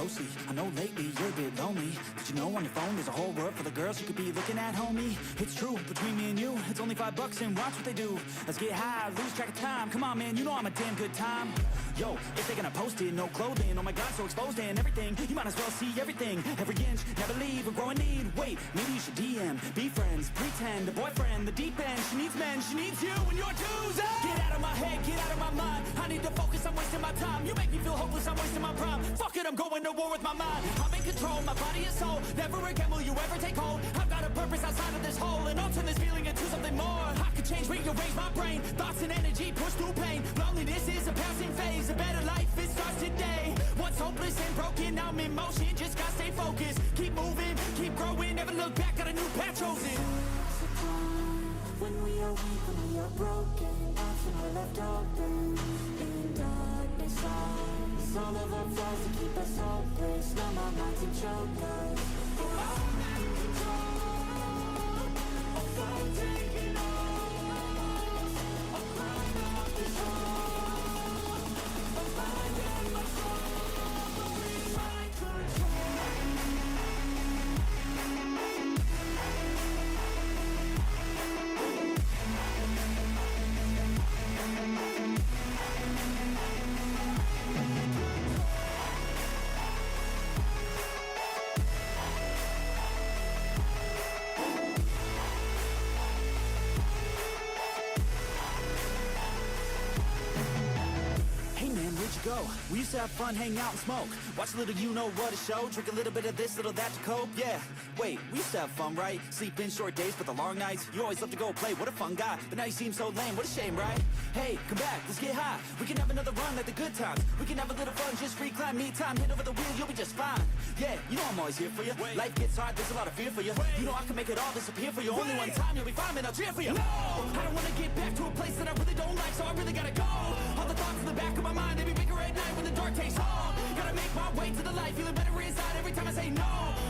closely. I know lately you're a bit lonely. Did you know on your phone there's a whole world full of girls you could be looking at, homie? It's true, between me and you, it's only $5 and watch what they do. Let's get high, lose track of time. Come on, man, you know I'm a damn good time. Yo, if they're gonna post it, no clothing, oh my god, so exposed and everything. You might as well see everything, every inch, never leave or grow in need. Wait, maybe you should DM, be friends, pretend, a boyfriend, the deep end. She needs men, she needs you and your twos. Get out of my head, get out of my mind. I need to focus, I'm wasting my time. You make me feel hopeless, I'm wasting my prime. Fuck it, I'm going to war with my mind. I'm in control, my body and soul. Never again will you ever take hold. I've got a purpose outside of this hole, and I'll turn this feeling into something more. I could change, rearrange my brain. Thoughts and energy push through pain. Loneliness is a passing phase. A better life, it starts today. Once hopeless and broken, I'm in motion. Just gotta stay focused. Keep moving, keep growing. Never look back, got a new path chosen. When we are weak, when we are broken, often we're left open in darkness. It's all of our flaws to keep us hopeless. Numb our minds and choke us. I'm in control of I'm taking off. I'm crying out this hole. My mind and my soul are in my control. Go. We used to have fun, hang out and smoke. Watch a little you know what a show. Drink a little bit of this, little that to cope. Yeah, wait, we used to have fun, right? Sleep in short days, but the long nights. You always love to go play, what a fun guy. But now you seem so lame, what a shame, right? Hey, come back, let's get high. We can have another run like the good times. We can have a little fun, just recline, me time. Hit over the wheel, you'll be just fine. Yeah, you know I'm always here for you. Life gets hard, there's a lot of fear for you. You know I can make it all disappear for you. Only one time, you'll be fine, man, I'll cheer for you. No, I don't wanna get back to a place that I really don't like, so I really gotta go. All the thoughts in the back of my mind, they be bigger at night when the dark takes hold. Gotta make my way to the light, feeling better inside every time I say no.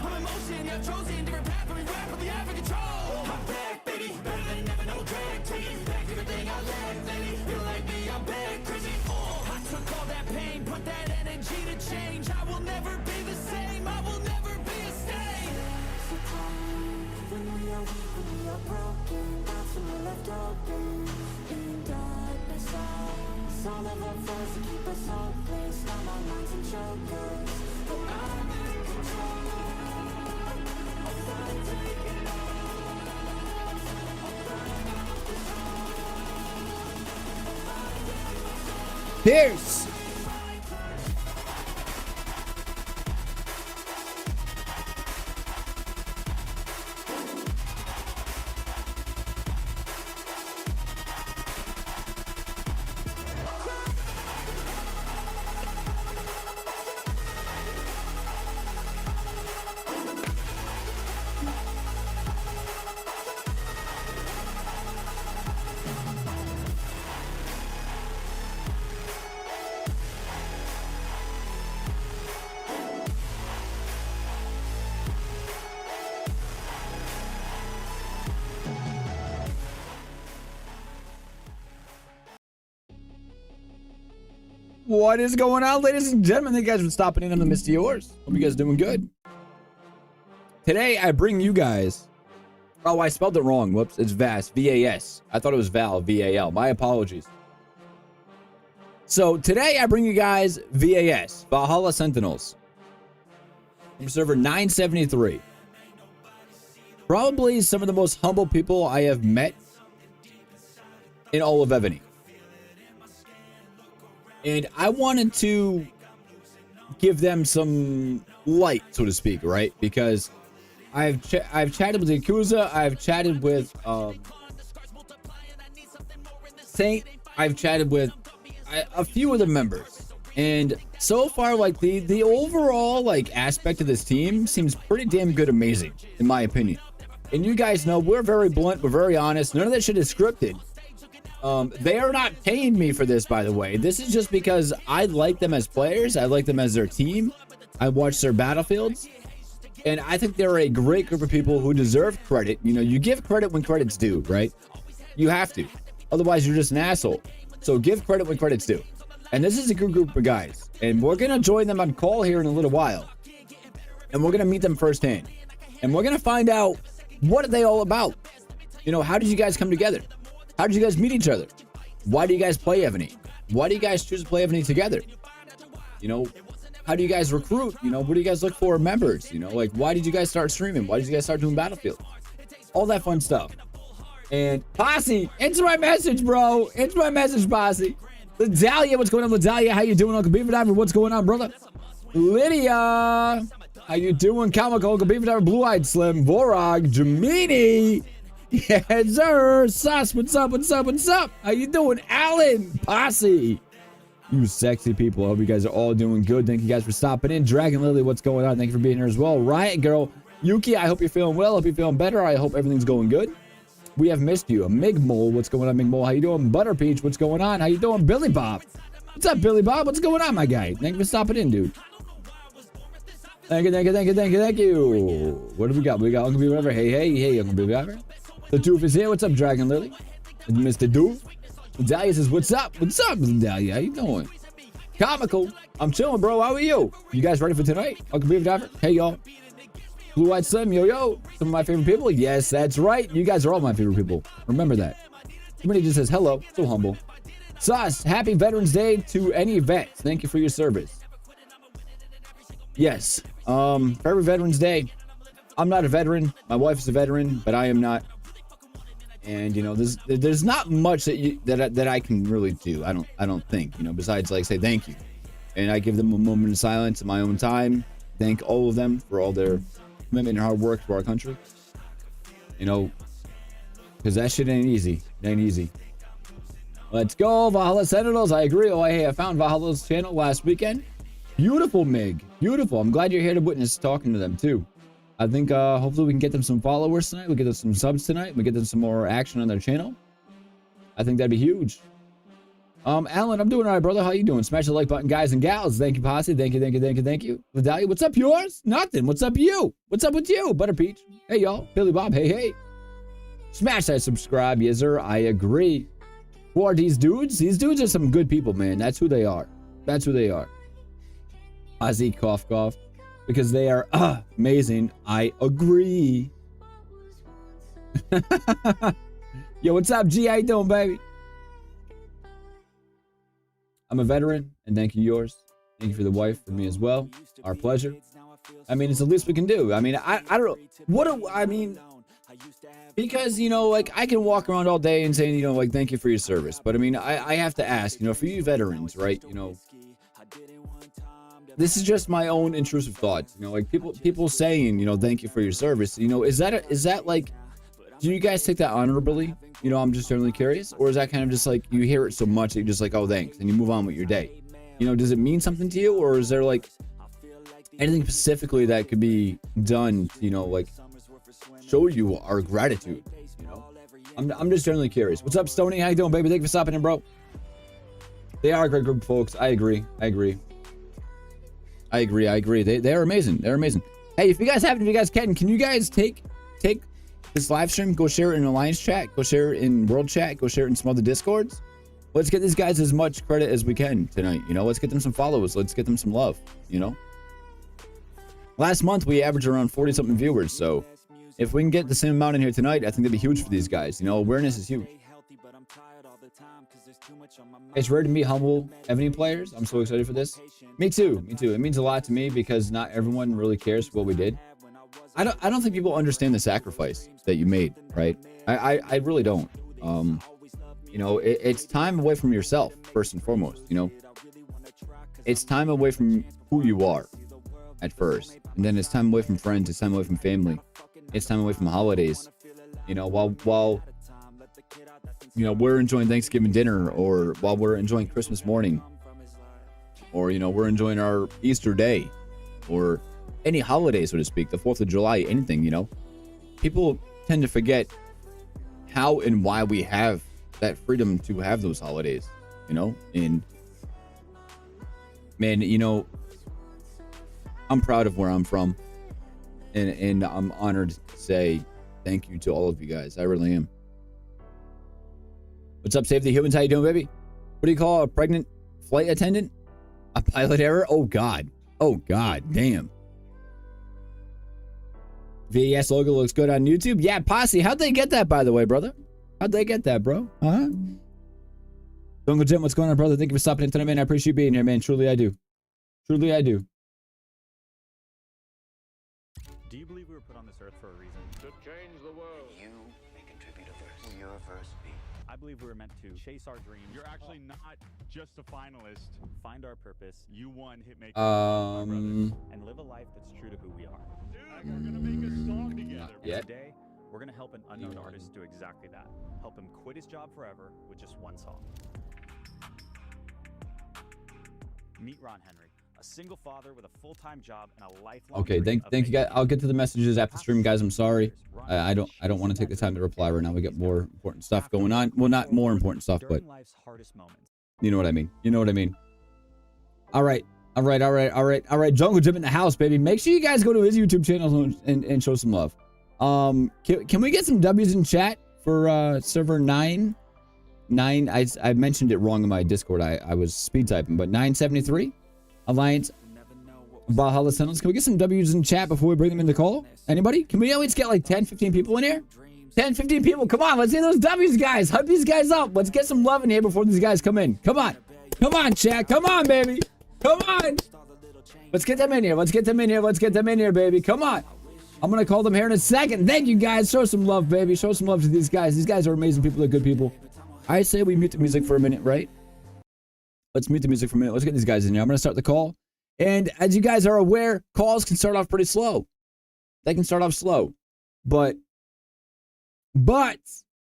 I'm in motion, yeah, chosen, different path, but we rapidly have in control. I'm back, baby, better than ever, no drag, taking back everything I lacked lately. Feel like me, I'm back, crazy. I took all that pain, put that energy to change. I will never be the same, I will never be a stain. So time when we are weak, when we are broken, often we're left open in darkness. It's all of our flaws to keep us hopeless. Numb our minds and choke us. But I'm in control of I'm taking off. I'm crying out this hole. My mind and my soul. Pierce. What is going on, ladies and gentlemen? Thank you guys for stopping in on the Misty Yours. Hope you guys are doing good. Today, I bring you guys... Oh, I spelled it wrong. Whoops. It's VAS. V-A-S. I thought it was Val. V-A-L. My apologies. So, today, I bring you guys VAS. Valhalla Sentinels. From server 973. Probably some of the most humble people I have met in all of Evony. And I wanted to give them some light, so to speak, right? Because I've chatted with Yakuza, I've chatted with Saint, I've chatted with a few of the members, and so far, like the overall like aspect of this team seems pretty damn good, amazing, in my opinion. And you guys know we're very blunt, we're very honest. None of that shit is scripted. They are not paying me for this, by the way. This is just because I like them as players. I like them as their team. I watch their battlefields. And I think they're a great group of people who deserve credit. You know, you give credit when credit's due, right? You have to. Otherwise, you're just an asshole. So give credit when credit's due. And this is a good group of guys. And we're going to join them on call here in a little while. And we're going to meet them firsthand. And we're going to find out, what are they all about? You know, how did you guys come together? How did you guys meet each other? Why do you guys play Evony? Why do you guys choose to play Evony together? You know, how do you guys recruit? You know, what do you guys look for in members? You know, like, why did you guys start streaming? Why did you guys start doing Battlefield? All that fun stuff. And Posse, answer my message, bro. Answer my message, Posse. Ladalia, what's going on, Ladalia? How you doing, Uncle Beaver Diver? What's going on, brother? Lydia, how you doing? Comical, Uncle Beaver Diver, Blue-Eyed Slim, Vorog, Jamini. Yes, sir. Sus, what's up, what's up, what's up? How you doing, Alan? Posse. You sexy people. I hope you guys are all doing good. Thank you guys for stopping in. Dragon Lily, what's going on? Thank you for being here as well. Riot Girl, Yuki, I hope you're feeling well. I hope you're feeling better. I hope everything's going good. We have missed you. A Migmole, what's going on, Migmole? How you doing? Butterpeach, what's going on? How you doing? Billy Bob. What's up, Billy Bob? What's going on, my guy? Thank you for stopping in, dude. Thank you, thank you, thank you, thank you, thank you. What do we got? We got Uncle Beaver Diver. Hey, hey, hey, Uncle Beaver Diver. The Doof is here. What's up, Dragon Lily? Mr. Doof. Dahlia says, what's up? What's up, Dahlia? How you doing? Comical. I'm chilling, bro. How are you? You guys ready for tonight? Uncle Beaver Diver. Hey, y'all. Blue-Eyed Slim, yo. Some of my favorite people. Yes, that's right. You guys are all my favorite people. Remember that. Somebody just says, hello. So humble. Sauce, happy Veterans Day to any vets. Thank you for your service. Yes. For every Veterans Day, I'm not a veteran. My wife is a veteran, but I am not. And you know, there's not much that I can really do. I don't think, you know, besides like say thank you. And I give them a moment of silence in my own time. Thank all of them for all their commitment and hard work to our country. You know, because that shit ain't easy. It ain't easy. Let's go, Valhalla Sentinels. I agree. Oh, hey, I found Valhalla's channel last weekend. Beautiful, Mig. Beautiful. I'm glad you're here to witness talking to them too. I think hopefully we can get them some followers tonight. We get them some subs tonight. We get them some more action on their channel. I think that'd be huge. Alan, I'm doing all right, brother. How you doing? Smash the like button, guys and gals. Thank you, Posse. Thank you, thank you, thank you, thank you. Vidalia, what's up, yours? Nothing. What's up, you? What's up with you? Butterpeach. Hey, y'all. Billy Bob. Hey, hey. Smash that subscribe, yes, sir. I agree. Who are these dudes? These dudes are some good people, man. That's who they are. That's who they are. Ozzy, cough, cough. Because they are amazing. I agree. Yo, what's up, G? How you doing, baby? I'm a veteran, and thank you, yours. Thank you for the wife, for me as well. Our pleasure. I mean, it's the least we can do. I mean, I don't know. What do I mean? Because, you know, like, I can walk around all day and saying, you know, like, thank you for your service. But, I mean, I have to ask, you know, for you veterans, right, you know, this is just my own intrusive thoughts, you know, like people saying, you know, thank you for your service. You know, is that like, do you guys take that honorably? You know, I'm just generally curious. Or is that kind of just like, you hear it so much that you're just like, oh, thanks, and you move on with your day? You know, does it mean something to you? Or is there like anything specifically that could be done, you know, like show you our gratitude? You know, I'm just generally curious. What's up, Stoney? How you doing, baby? Thank you for stopping in, bro. They are a great group of folks. I agree. They are amazing. They're amazing. Hey, if you guys can you guys take this live stream, go share it in Alliance chat, go share it in World chat, go share it in some other Discords. Let's get these guys as much credit as we can tonight. You know, let's get them some followers. Let's get them some love, you know. Last month, we averaged around 40-something viewers. So if we can get the same amount in here tonight, I think that'd be huge for these guys. You know, awareness is huge. It's rare to meet humble Evony players. I'm so excited for this. Me too. It means a lot to me because not everyone really cares what we did. I don't think people understand the sacrifice that you made, right? I really don't. You know, it's time away from yourself, first and foremost, you know. It's time away from who you are at first. And then it's time away from friends, it's time away from family. It's time away from holidays. You know, while you know, we're enjoying Thanksgiving dinner, or while we're enjoying Christmas morning, or, you know, we're enjoying our Easter day, or any holiday, so to speak, the 4th of July, anything, you know, people tend to forget how and why we have that freedom to have those holidays, you know. And man, you know, I'm proud of where I'm from, and I'm honored to say thank you to all of you guys. I really am. What's up, Save the Humans? How you doing, baby? What do you call a pregnant flight attendant? A pilot error? Oh, God. Oh, God. Damn. VES logo looks good on YouTube. Yeah, Posse. How'd they get that, by the way, brother? How'd they get that, bro? Huh? Jungle Jim, what's going on, brother? Thank you for stopping in tonight, man. I appreciate you being here, man. Truly, I do. Truly, I do. Do you believe we were put on this earth for a reason? To change the world. You may contribute a verse. Will your verse be? I believe we were meant to chase our dreams. You're actually not just a finalist. Find our purpose. You won Hitmaker. And live a life that's true to who we are. Dude, we're gonna make a song together. Yeah. Today, we're gonna help an unknown artist do exactly that. Help him quit his job forever with just one song. Meet Ron Henry, a single father with a full-time job and a lifelong. Okay, dream thank of you guys. making I'll get to the messages after stream, guys. I'm sorry. Ron I don't want to take the time to reply right now. We got more important stuff going on. Well, not more important stuff, but during life's hardest moments. you know what I mean. You know what I mean. All right. Jungle Jim in the house, baby. Make sure you guys go to his YouTube channel and show some love. Can we get some W's in chat for server 9? I mentioned it wrong in my Discord. I was speed typing, but 973 Alliance Valhalla Sentinels. Can we get some W's in chat before we bring them in the call? Anybody? Can we always get like 10, 15 people in here? 10, 15 people. Come on, let's see those W's, guys. Hype these guys up. Let's get some love in here before these guys come in. Come on. Come on, chat. Come on, baby. Come on. Let's get them in here. Let's get them in here. Let's get them in here, baby. Come on. I'm going to call them here in a second. Thank you, guys. Show some love, baby. Show some love to these guys. These guys are amazing people. They're good people. I say we mute the music for a minute, right? Let's mute the music for a minute. Let's get these guys in here. I'm going to start the call. And as you guys are aware, calls can start off pretty slow. They can start off slow. But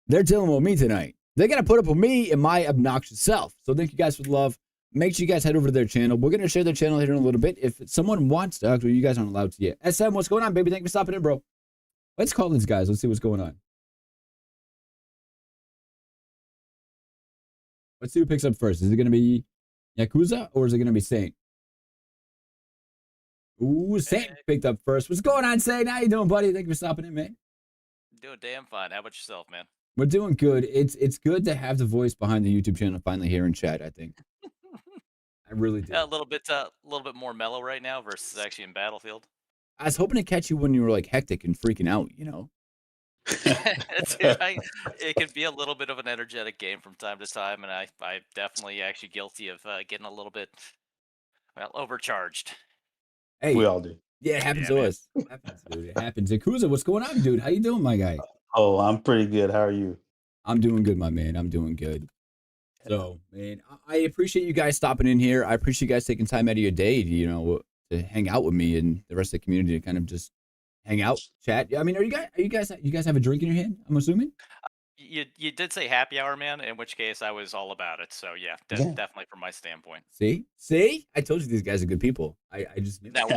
they're dealing with me tonight. They got to put up with me and my obnoxious self. So thank you guys for the love. Make sure you guys head over to their channel. We're going to share their channel here in a little bit. If someone wants to, actually, you guys aren't allowed to yet. SM, what's going on, baby? Thank you for stopping in, bro. Let's call these guys. Let's see what's going on. Let's see who picks up first. Is it going to be Yakuza or is it going to be Saint? Ooh, Saint picked up first. What's going on, Saint? How you doing, buddy? Thank you for stopping in, man. Doing damn fine. How about yourself, man? We're doing good. It's good to have the voice behind the YouTube channel finally here in chat, I think. I really do. Yeah, a little bit more mellow right now versus actually in Battlefield. I was hoping to catch you when you were like hectic and freaking out, you know. It can be a little bit of an energetic game from time to time, and I'm definitely actually guilty of getting a little bit, overcharged. Hey, We all do. yeah, it happens to us. It happens, dude. It happens. Yakuza, what's going on, dude? How you doing, my guy? Oh, I'm pretty good. How are you? I'm doing good, my man. I'm doing good. So, man, I appreciate you guys stopping in here. I appreciate you guys taking time out of your day to, to hang out with me and the rest of the community to kind of just hang out, chat. I mean, you guys have a drink in your hand? I'm assuming. You did say happy hour, man. In which case, I was all about it. So yeah, definitely from my standpoint. See, I told you these guys are good people. I just knew. Now,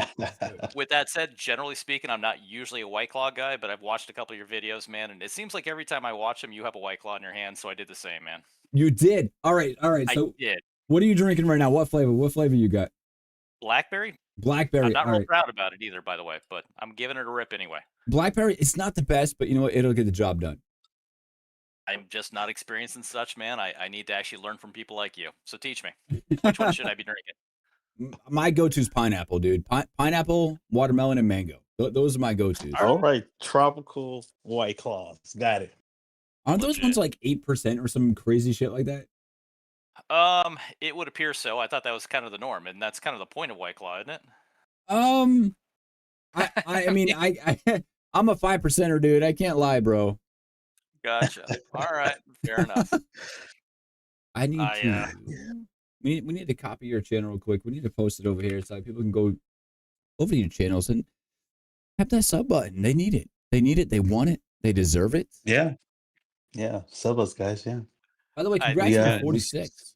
with that said, generally speaking, I'm not usually a White Claw guy, but I've watched a couple of your videos, man, and it seems like every time I watch them, you have a White Claw in your hand. So I did the same, man. You did. All right. So I did. What are you drinking right now? What flavor? What flavor you got? Blackberry. Blackberry. I'm not all real right. proud about it either, by the way, but I'm giving it a rip anyway. Blackberry. It's not the best, but you know what? It'll get the job done. I'm just not experienced in such, man. I need to actually learn from people like you. So teach me. Which one should I be drinking? My go-to is pineapple, dude. Pineapple, watermelon, and mango. Those are my go-tos. All right. Tropical White Claws. Got it. Aren't those ones like 8% or some crazy shit like that? It would appear so. I thought that was kind of the norm, and that's kind of the point of White Claw, isn't it? I mean, I'm a 5%er, dude. I can't lie, bro. Gotcha. All right, fair enough. I need to. We need to copy your channel real quick. We need to post it over here so people can go over to your channels and tap that sub button. They need it. They need it. They want it. They deserve it. Yeah. Sub us, guys. Yeah. By the way, congrats on 46.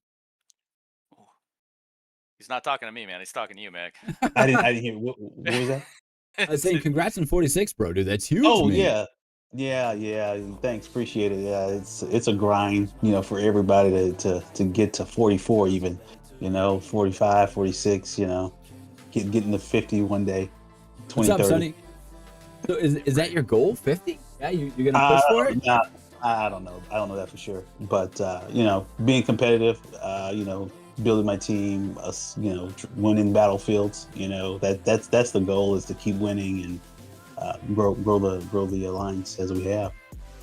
He's not talking to me, man. He's talking to you, Meg. I didn't hear. What was that? I was saying congrats on 46, bro, dude. That's huge. Oh, man. Yeah. Thanks, appreciate it. Yeah, it's a grind, for everybody to get to 44, even, 45, 46, getting to 50 one day. 20, What's up, 30. Sonny? So is that your goal? 50? Yeah, you're gonna push for it? I don't know. I don't know that for sure. But being competitive, building my team, winning battlefields. That's the goal, is to keep winning and grow the alliance as we have.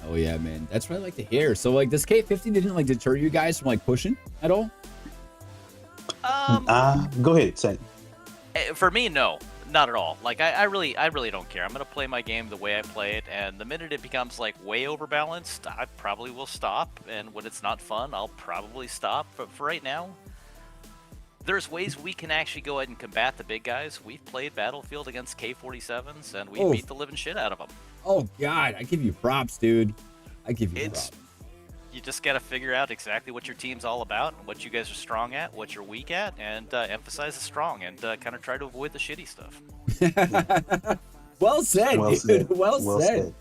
Oh yeah, man. That's what I like to hear. So like this K50 didn't like deter you guys from like pushing at all? Go ahead, say. For me, no, not at all. Like I really don't care. I'm gonna play my game the way I play it, and the minute it becomes like way overbalanced, I probably will stop. And when it's not fun, I'll probably stop. But for right now, there's ways we can actually go ahead and combat the big guys. We've played Battlefield against K47s, and we beat the living shit out of them. Oh God, I give you props, dude. I give you props. You just got to figure out exactly what your team's all about, what you guys are strong at, what you're weak at, and emphasize the strong, and kind of try to avoid the shitty stuff. Well said, Well dude. said. Well said.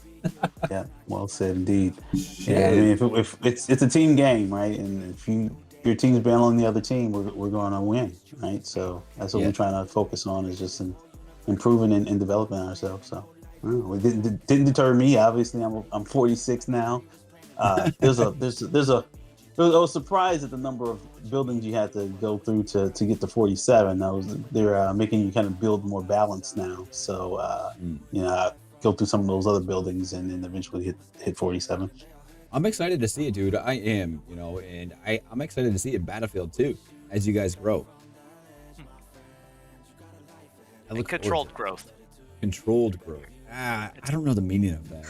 Yeah, well said indeed. Shit. Yeah, I mean, if it's a team game, right? And if your team's battling the other team, we're going to win, right? So that's what we're trying to focus on, is just improving and developing ourselves. So it didn't deter me. Obviously, I'm 46 now. I was surprised at the number of buildings you had to go through to get to 47. They're making you kind of build more balance now. So go through some of those other buildings and then eventually hit 47. I'm excited to see it, dude. I am, and I'm excited to see it in Battlefield too, as you guys grow. Controlled growth. Controlled growth. I don't know the meaning of that.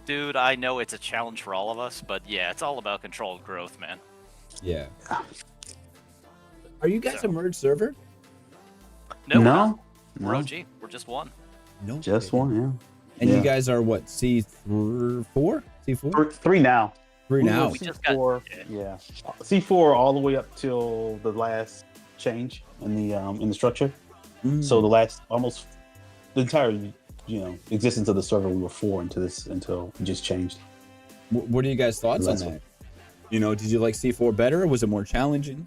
Dude, I know it's a challenge for all of us, but yeah, it's all about controlled growth, man. Yeah. Are you guys a merged server? No. We're OG. We're just one. No. Just one, yeah. And you guys are what, C4? C4? Three now. Three now. We just got C4 all the way up till the last change in the structure. So the entire existence of the server, we were 4 until it just changed. What are you guys' thoughts on that? Did you like C4 better, or was it more challenging?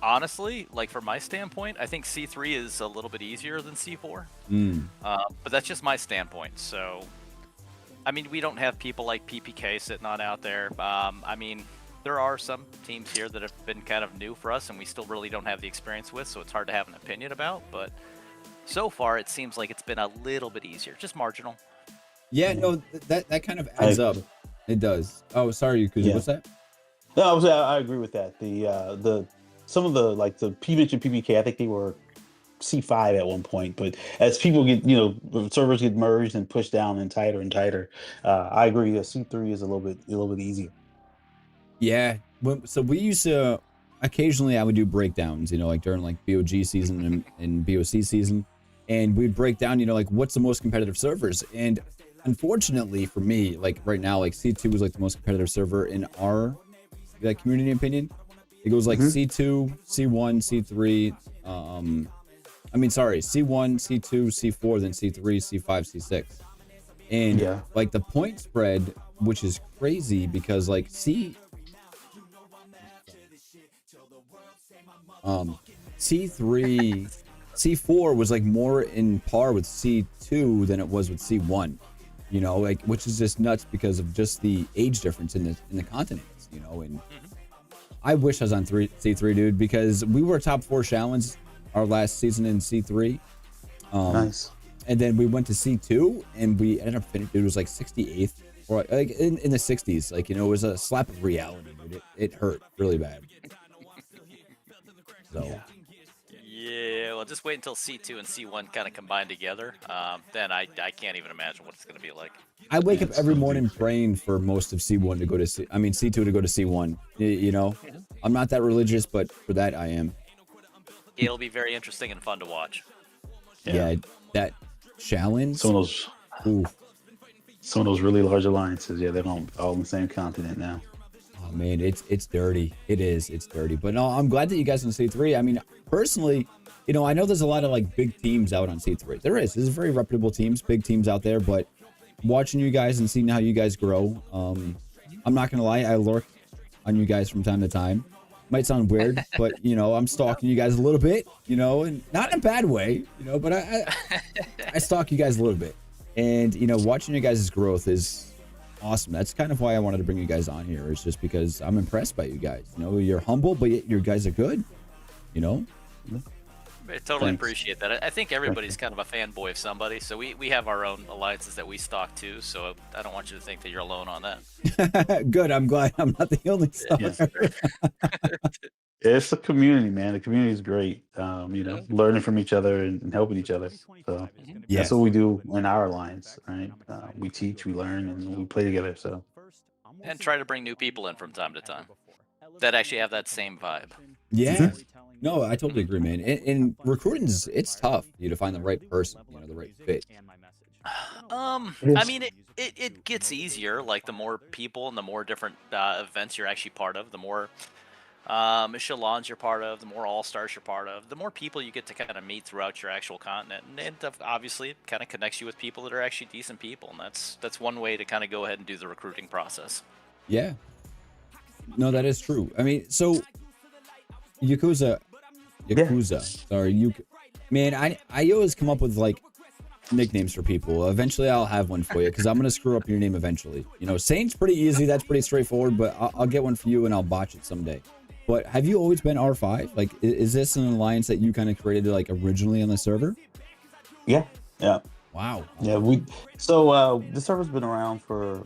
Honestly, like from my standpoint, I think C3 is a little bit easier than C4. But that's just my standpoint. So, I mean, we don't have people like PPK sitting on out there. I mean, there are some teams here that have been kind of new for us, and we still really don't have the experience with, so it's hard to have an opinion about. But so far, it seems like it's been a little bit easier, just marginal. Yeah, no, that kind of adds up. It does. Oh, sorry, Yakuza, what's that? No, I agree with that. Some of the PVH and PPK, I think they were C5 at one point, but as people get, servers get merged and pushed down and tighter, I agree that C3 is a little bit easier. Yeah. So we used to, occasionally I would do breakdowns, like during like BOG season and BOC season, and we'd break down, like what's the most competitive servers. And unfortunately for me, like right now, like C2 was like the most competitive server in our community opinion. It goes like C2, C1, C3, C1, C2, C4, then C3, C5, C6. And like the point spread, which is crazy because like C3, C4 was like more in par with C2 than it was with C1, which is just nuts because of just the age difference in the continents, and I wish I was on C3, dude, because we were top 4 challenge our last season in C3. Nice. And then we went to C2 and we ended up finishing, it was like 68th or like in the 60s. Like, it was a slap of reality, dude. It hurt really bad. So. Yeah, well, just wait until C2 and C1 kind of combine together. Then I can't even imagine what it's going to be like. I wake up every morning praying for most of C1 to go to C2 to go to C1. I'm not that religious, but for that I am. It'll be very interesting and fun to watch. Yeah, that challenge. Some of those really large alliances. Yeah, they're all on the same continent now. Oh man, it's dirty. It's dirty. But no, I'm glad that you guys are on C3. I mean, personally, I know there's a lot of like big teams out on C3. There's very reputable teams, big teams out there. But watching you guys and seeing how you guys grow, I'm not gonna lie, I lurk on you guys from time to time. Might sound weird, but I'm stalking you guys a little bit, and not in a bad way, but I stalk you guys a little bit. And watching you guys' growth is awesome. That's kind of why I wanted to bring you guys on here. It's just because I'm impressed by you guys. You know, you're humble, but yet you guys are good. You know. I totally Thanks. appreciate that. I think everybody's kind of a fanboy of somebody, so we have our own alliances that we stock too. So I don't want you to think that you're alone on that. Good. I'm glad I'm not the only stalker. It's a community, man. The community is great. You know, learning from each other and helping each other. So Yes. that's what we do in our alliance, right? We teach, we learn, and we play together. So And try to bring new people in from time to time that actually have that same vibe. Yeah. No, I totally agree, man. And recruiting it's tough, to find the right person, the right fit. I mean, it gets easier. Like the more people and the more different events you're actually part of, the more echelons you're part of, the more all stars you're part of, the more people you get to kind of meet throughout your actual continent, and obviously it kind of connects you with people that are actually decent people, and that's one way to kind of go ahead and do the recruiting process. Yeah. No, that is true. I mean, so Yakuza. Sorry, man. I always come up with like nicknames for people. Eventually, I'll have one for you because I'm gonna screw up your name eventually. Saint's pretty easy. That's pretty straightforward. But I'll get one for you and I'll botch it someday. But have you always been R5? Like, is this an alliance that you kind of created like originally on the server? yeah. Wow. Yeah, the server's been around for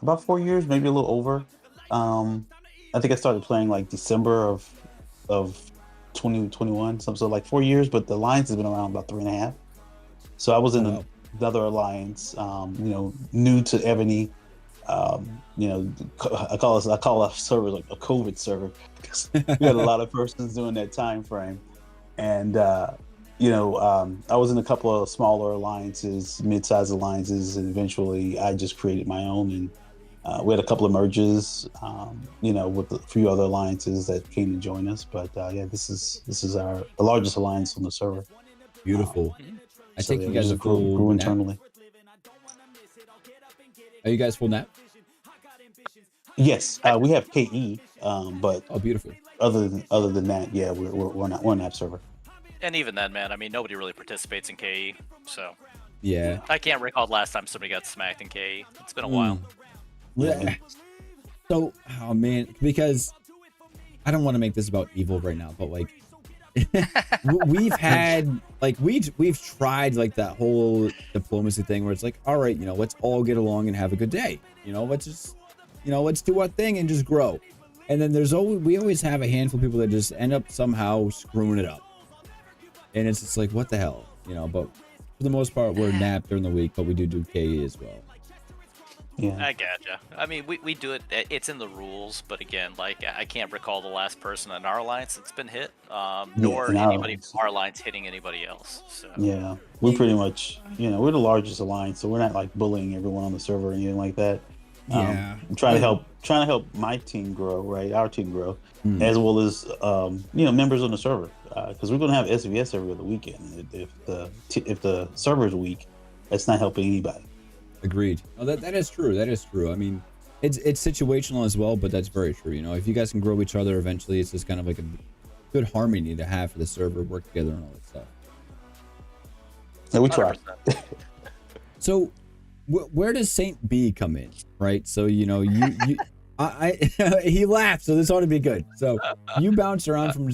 about 4 years, maybe a little over. I think I started playing like December of 2021, so like 4 years, but the alliance has been around about 3.5. So I was in another alliance, new to Evony. I call our server like a COVID server because we had a lot of persons during that time frame, and I was in a couple of smaller alliances, mid-sized alliances, and eventually I just created my own. And we had a couple of merges, with a few other alliances that came to join us. But this is the largest alliance on the server. Beautiful. I So, think you guys we are just grew full nap. internally. Are you guys full nap? Yes, we have KE, but Oh, beautiful. other than that, yeah, we're an app server. And even then, man, I mean, nobody really participates in KE, so Yeah. I can't recall the last time somebody got smacked in KE. It's been a while. Yeah. So, oh man, because I don't want to make this about evil right now, but like we've had like we've tried like that whole diplomacy thing where it's like, all right, let's all get along and have a good day. Let's just let's do our thing and just grow. And then we always have a handful of people that just end up somehow screwing it up. And it's just like, what the hell, but for the most part we're napped during the week, but we do KE as well. Yeah. I gotcha. I mean, we do it. It's in the rules, but again, like I can't recall the last person in our alliance that's been hit, nor in our anybody alliance. from our alliance hitting anybody else. So Yeah, we pretty much, we're the largest alliance, so we're not like bullying everyone on the server or anything like that. Yeah. I'm trying to help my team grow, right? Our team grow, as well as members on the server, because we're gonna have SVS every other weekend. If the server's weak, that's not helping anybody. Agreed. Oh, that is true. That is true. I mean, it's situational as well, but that's very true. If you guys can grow each other, eventually it's just kind of like a good harmony to have for the server, work together and all that stuff. Yeah, we try. 100%. So, where does Saint B come in, right? So you he laughed, so this ought to be good. So you bounced around from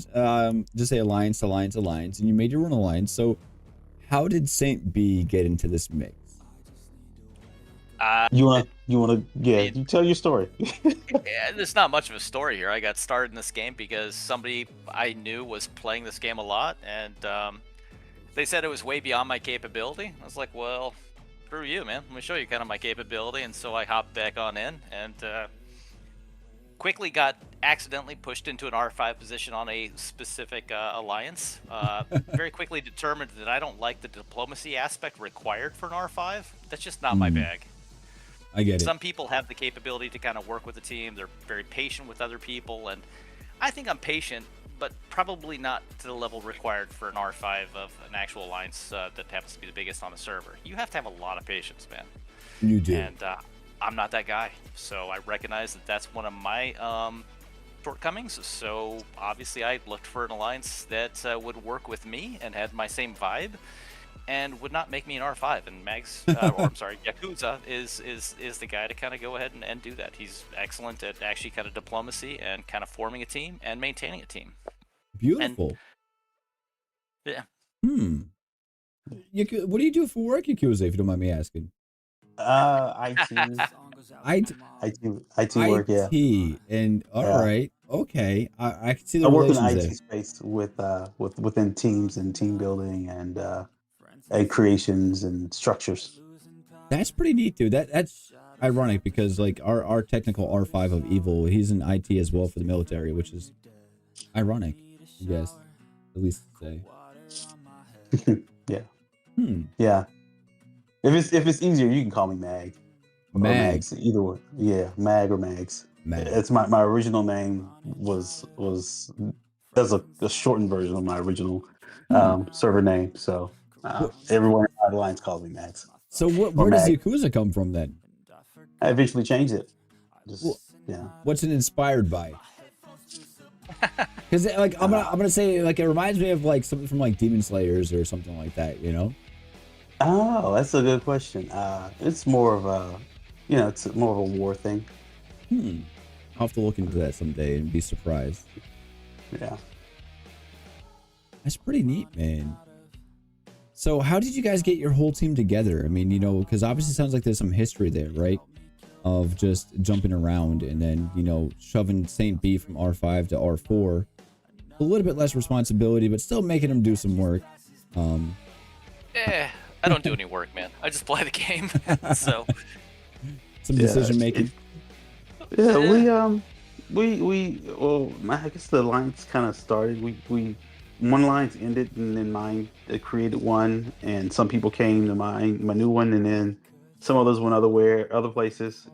just say alliance to alliance to alliance, and you made your own alliance. So how did Saint B get into this mix? You wanna you tell your story. Yeah, there's not much of a story here. I got started in this game because somebody I knew was playing this game a lot, and they said it was way beyond my capability. I was like, well, screw you, man. Let me show you kind of my capability. And so I hopped back on in and quickly got accidentally pushed into an R5 position on a specific alliance. Very quickly determined that I don't like the diplomacy aspect required for an R5. That's just not my bag. I get it. Some people have the capability to kind of work with the team. They're very patient with other people, and I think I'm patient, but probably not to the level required for an R5 of an actual alliance that happens to be the biggest on the server. You have to have a lot of patience, man. You do. And I'm not that guy, so I recognize that that's one of my shortcomings. So obviously I looked for an alliance that would work with me and had my same vibe. and would not make me an R5. And Mags, or I'm sorry, Yakuza is the guy to kind of go ahead and do that. He's excellent at actually kind of diplomacy and kind of forming a team and maintaining a team. Beautiful. And, yeah. What do you do for work, Yakuza, if you don't mind me asking? IT work, yeah. IT, and all right, okay. I can see the I work in the relations IT there. space within teams and team building and creations and structures. That's pretty neat, dude. That's ironic because like our technical R5 of Evil, he's in IT as well for the military, which is ironic, I guess, at least to say. Yeah. Yeah. If it's easier, you can call me Mag. Or Mags. Either way. Yeah, Mag or Mags. It's my original name was that's a shortened version of my original server name. So everyone in the Alliance calls me Mags. So where does Yakuza come from then? I eventually changed it. What's it inspired by? Because like I'm gonna say like it reminds me of like something from like Demon Slayers or something like that, you know? Oh, that's a good question. It's more of a, it's more of a war thing. I'll have to look into that someday and be surprised. Yeah. That's pretty neat, man. So how did you guys get your whole team together? I mean, because obviously it sounds like there's some history there, right? Of just jumping around and then, shoving Saint B from R5 to R4. A little bit less responsibility, but still making him do some work. I don't do any work, man. I just play the game. So some decision making. Yeah, I guess the alliance kind of started. One alliance ended, and then mine created one, and some people came to my new one, and then some others went other places.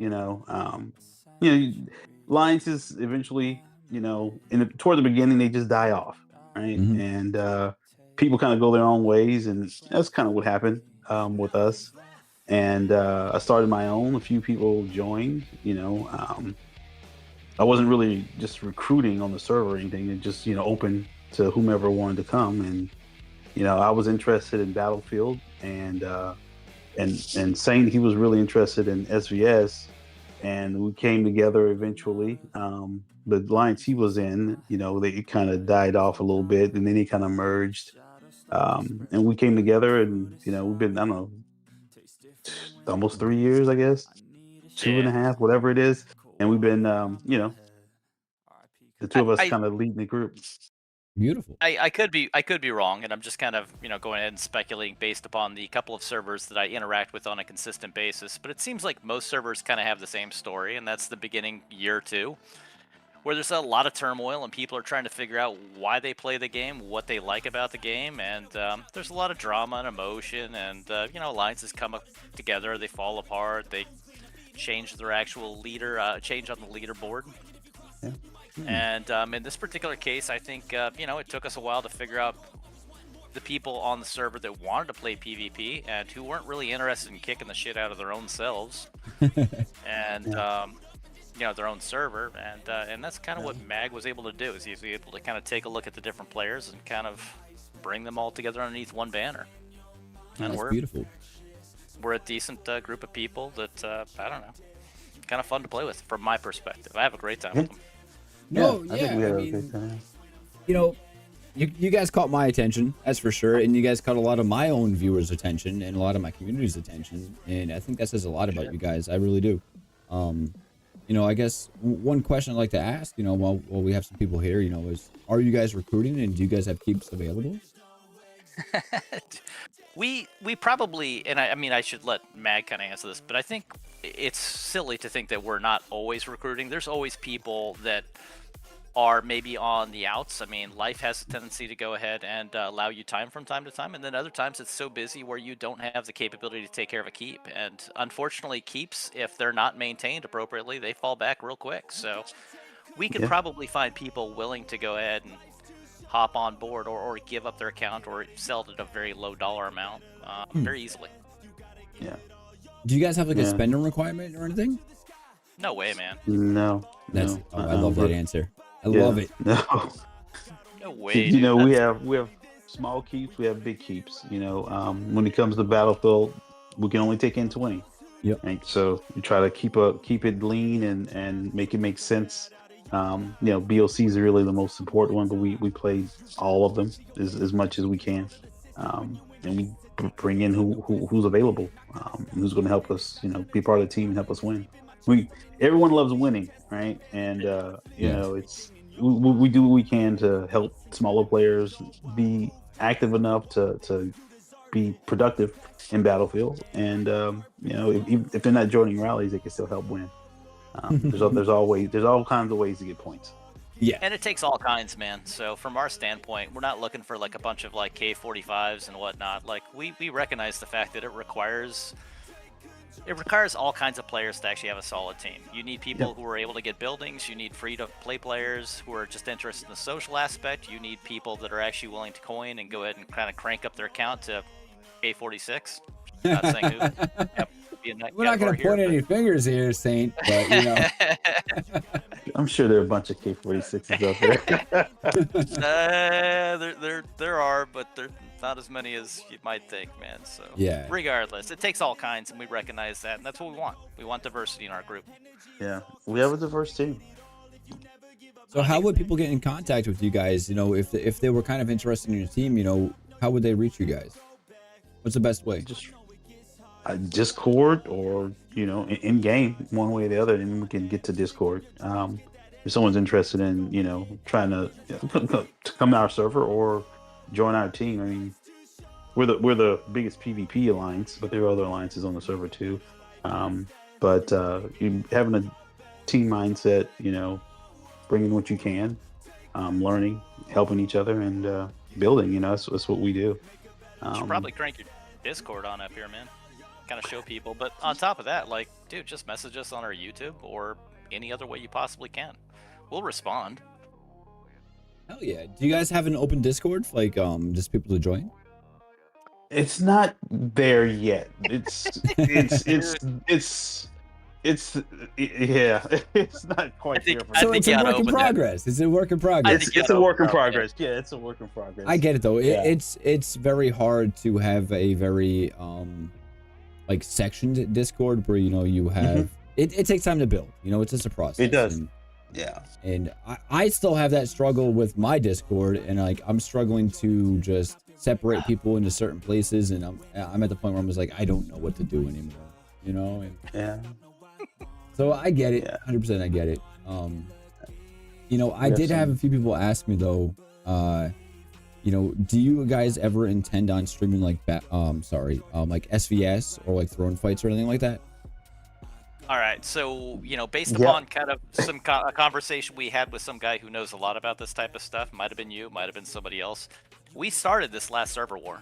Alliances eventually, toward the beginning, they just die off, right? And people kind of go their own ways, and that's kind of what happened with us. And I started my own. A few people joined. I wasn't really just recruiting on the server or anything. It just open to whomever wanted to come. And I was interested in Battlefield, and Saint, he was really interested in SVS, and we came together eventually. The alliance he was in, they kind of died off a little bit, and then they kind of merged. And we came together, and we've been, I don't know, almost 3 years, I guess, 2.5, whatever it is. And we've been, the two of us kind of leading the group. Beautiful. I could be wrong, and I'm just kind of going ahead and speculating based upon the couple of servers that I interact with on a consistent basis. But it seems like most servers kind of have the same story, and that's the beginning year or two, where there's a lot of turmoil and people are trying to figure out why they play the game, what they like about the game, and there's a lot of drama and emotion, and alliances come up together, they fall apart, they change their actual leader, change on the leaderboard. Yeah. And in this particular case, I think it took us a while to figure out the people on the server that wanted to play PvP and who weren't really interested in kicking the shit out of their own selves, and their own server, and that's kind of what Mag was able to do. Is he was able to kind of take a look at the different players and kind of bring them all together underneath one banner. And that's beautiful. We're a decent group of people that I don't know, kind of fun to play with from my perspective. I have a great time with them. I think we had a good time. You guys caught my attention, that's for sure, and you guys caught a lot of my own viewers' attention and a lot of my community's attention, and I think that says a lot about you guys. I really do. I guess one question I'd like to ask, while we have some people here, is are you guys recruiting, and do you guys have keeps available? We probably, and I should let Mag kind of answer this, but I think it's silly to think that we're not always recruiting. There's always people that are maybe on the outs. I mean, life has a tendency to go ahead and allow you time from time to time, and then other times it's so busy where you don't have the capability to take care of a keep. And unfortunately, keeps, if they're not maintained appropriately, they fall back real quick. So we could probably find people willing to go ahead and hop on board or give up their account or sell it at a very low dollar amount very easily. Yeah. Do you guys have like a spending requirement or anything? No way, man. No. I love that answer. I love it. No. No way. We have small keeps, we have big keeps. When it comes to Battlefield, we can only take in 20. Yep. Right. So we try to keep it lean and make it make sense. BOCs are really the most important one, but we play all of them as much as we can, and we bring in who's available, who's going to help us, be part of the team and help us win. Everyone loves winning, right? And it's we do what we can to help smaller players be active enough to be productive in Battlefield, and if they're not joining rallies, they can still help win. There's all kinds of ways to get points. Yeah. And it takes all kinds, man. So from our standpoint, we're not looking for like a bunch of like K45s and whatnot. Like we recognize the fact that it requires all kinds of players to actually have a solid team. You need people who are able to get buildings. You need free-to-play players who are just interested in the social aspect. You need people that are actually willing to coin and go ahead and kind of crank up their account to K46. Not saying who. Yep, we're not going to point any fingers here, Saint, but I'm sure there are a bunch of K46s out there. There are, but they're not as many as you might think, man. So yeah. Regardless, it takes all kinds, and we recognize that, and that's what we want. We want diversity in our group. Yeah, we have a diverse team. So how would people get in contact with you guys? If they were kind of interested in your team, how would they reach you guys? What's the best way? Just Discord or in game, one way or the other, and we can get to Discord. If someone's interested in trying to come to our server or join our team, I mean, we're the biggest PvP alliance, but there are other alliances on the server too. But having a team mindset, bringing what you can, learning, helping each other, and building. That's what we do. You should probably crank your Discord on up here, man. Kind of show people. But on top of that, like, dude, just message us on our YouTube or any other way you possibly can. We'll respond. Hell yeah. Do you guys have an open Discord for, just people to join? It's not there yet. It's not quite there. So it's a work in progress. It's a work in progress. It's a work in progress. Yeah, it's a work in progress. I get it though. It's very hard to have a very sectioned Discord where you have it takes time to build. It's just a process. It does. And I still have that struggle with my Discord, and I'm struggling to just separate people into certain places, and I'm at the point where I'm just like, I don't know what to do anymore. So I get it. 100% I get it. I did have a few people ask me though, do you guys ever intend on streaming like SVS or throne fights or anything like that? All right, so based upon kind of some a conversation we had with some guy who knows a lot about this type of stuff, might have been you, might have been somebody else. We started this last server war.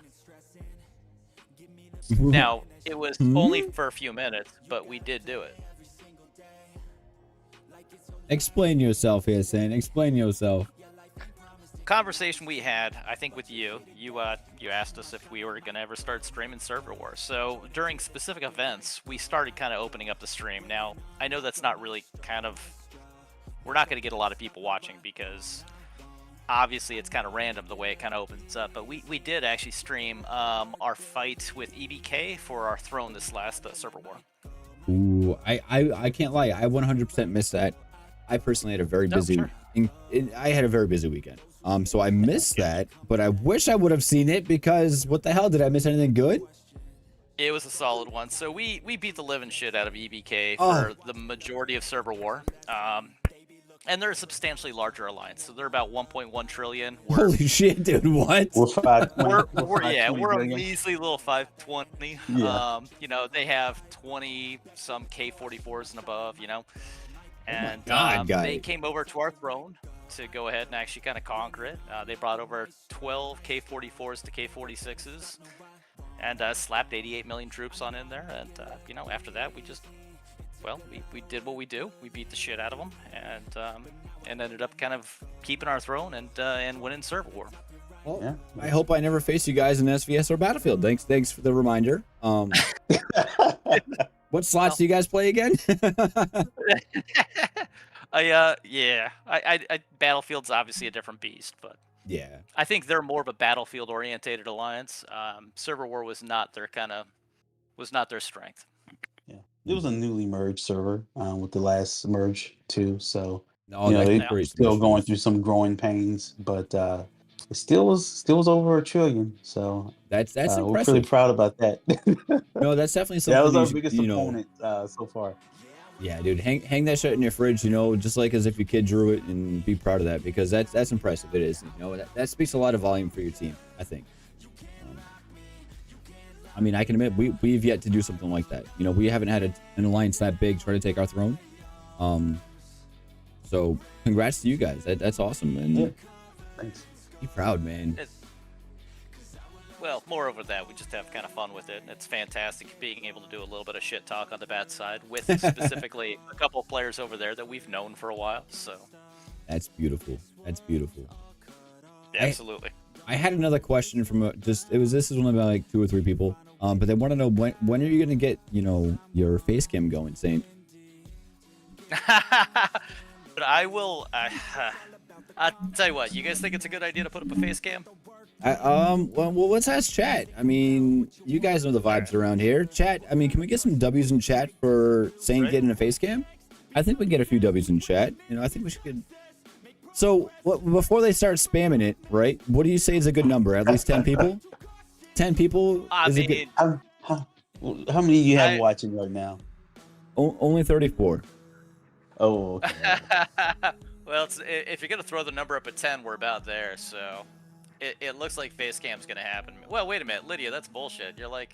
Now it was only for a few minutes, but we did do it. Explain yourself here, Saint. Explain yourself. Conversation we had, I think with you asked us if we were going to ever start streaming server wars. So during specific events, we started kind of opening up the stream. Now, I know that's not really we're not going to get a lot of people watching because obviously it's kind of random the way it kind of opens up. But we did actually stream our fight with EBK for our throne this last server war. Ooh, I can't lie. I 100% missed that. I personally had a very busy I had a very busy weekend. So I missed that, but I wish I would have seen it because what the hell, did I miss anything good? It was a solid one. So we beat the living shit out of EBK for the majority of server war. And they're a substantially larger alliance. So they're about 1.1 trillion. Holy shit, dude, what? We're a measly little 520. Yeah. They have 20 some K44s and above, And they came over to our throne to go ahead and actually kind of conquer it. They brought over 12 K44s to K46s and slapped 88 million troops on in there. And, after that, we did what we do. We beat the shit out of them and ended up kind of keeping our throne and winning server war. Well, yeah. I hope I never face you guys in SVS or Battlefield. Thanks for the reminder. What slots do you guys play again? Battlefield's obviously a different beast, but Yeah. I think they're more of a battlefield orientated alliance. Server War was not their strength. Yeah, it was a newly merged server with the last merge too. So No, that they can create some still going issues. through some growing pains, but it still was over 1 trillion. So That's we're pretty impressive. proud about that. No, that's definitely That something was our you biggest you know. opponent so far. Yeah, dude, hang that shit in your fridge, just like as if your kid drew it, and be proud of that because that's impressive. It is, that speaks a lot of volume for your team, I think. I mean, I can admit we've yet to do something like that. We haven't had an alliance that big try to take our throne. So congrats to you guys. That's awesome, and Yeah, thanks. be proud, man. Well, moreover that, we just have kind of fun with it. It's fantastic being able to do a little bit of shit talk on the bad side with specifically a couple of players over there that we've known for a while. So That's beautiful. That's beautiful. yeah, absolutely. I had another question from this is only about like 2 or 3 people. But they want to know when are you gonna get your face cam going, Saint? But I will. I'll tell you what. You guys think it's a good idea to put up a face cam? Well, let's ask chat. I mean, you guys know the vibes around here. Chat. I mean, can we get some W's in chat for Saint getting a face cam? I think we can get a few W's in chat. I think we should get. So before they start spamming it, right? What do you say is a good number? At least 10 people. 10 people. I is mean, good? How many you have watching right now? Only 34. Oh, okay. well, if you're gonna throw the number up at 10, we're about there. So it looks like face cam's gonna happen. Well, wait a minute, Lydia, that's bullshit. You're like,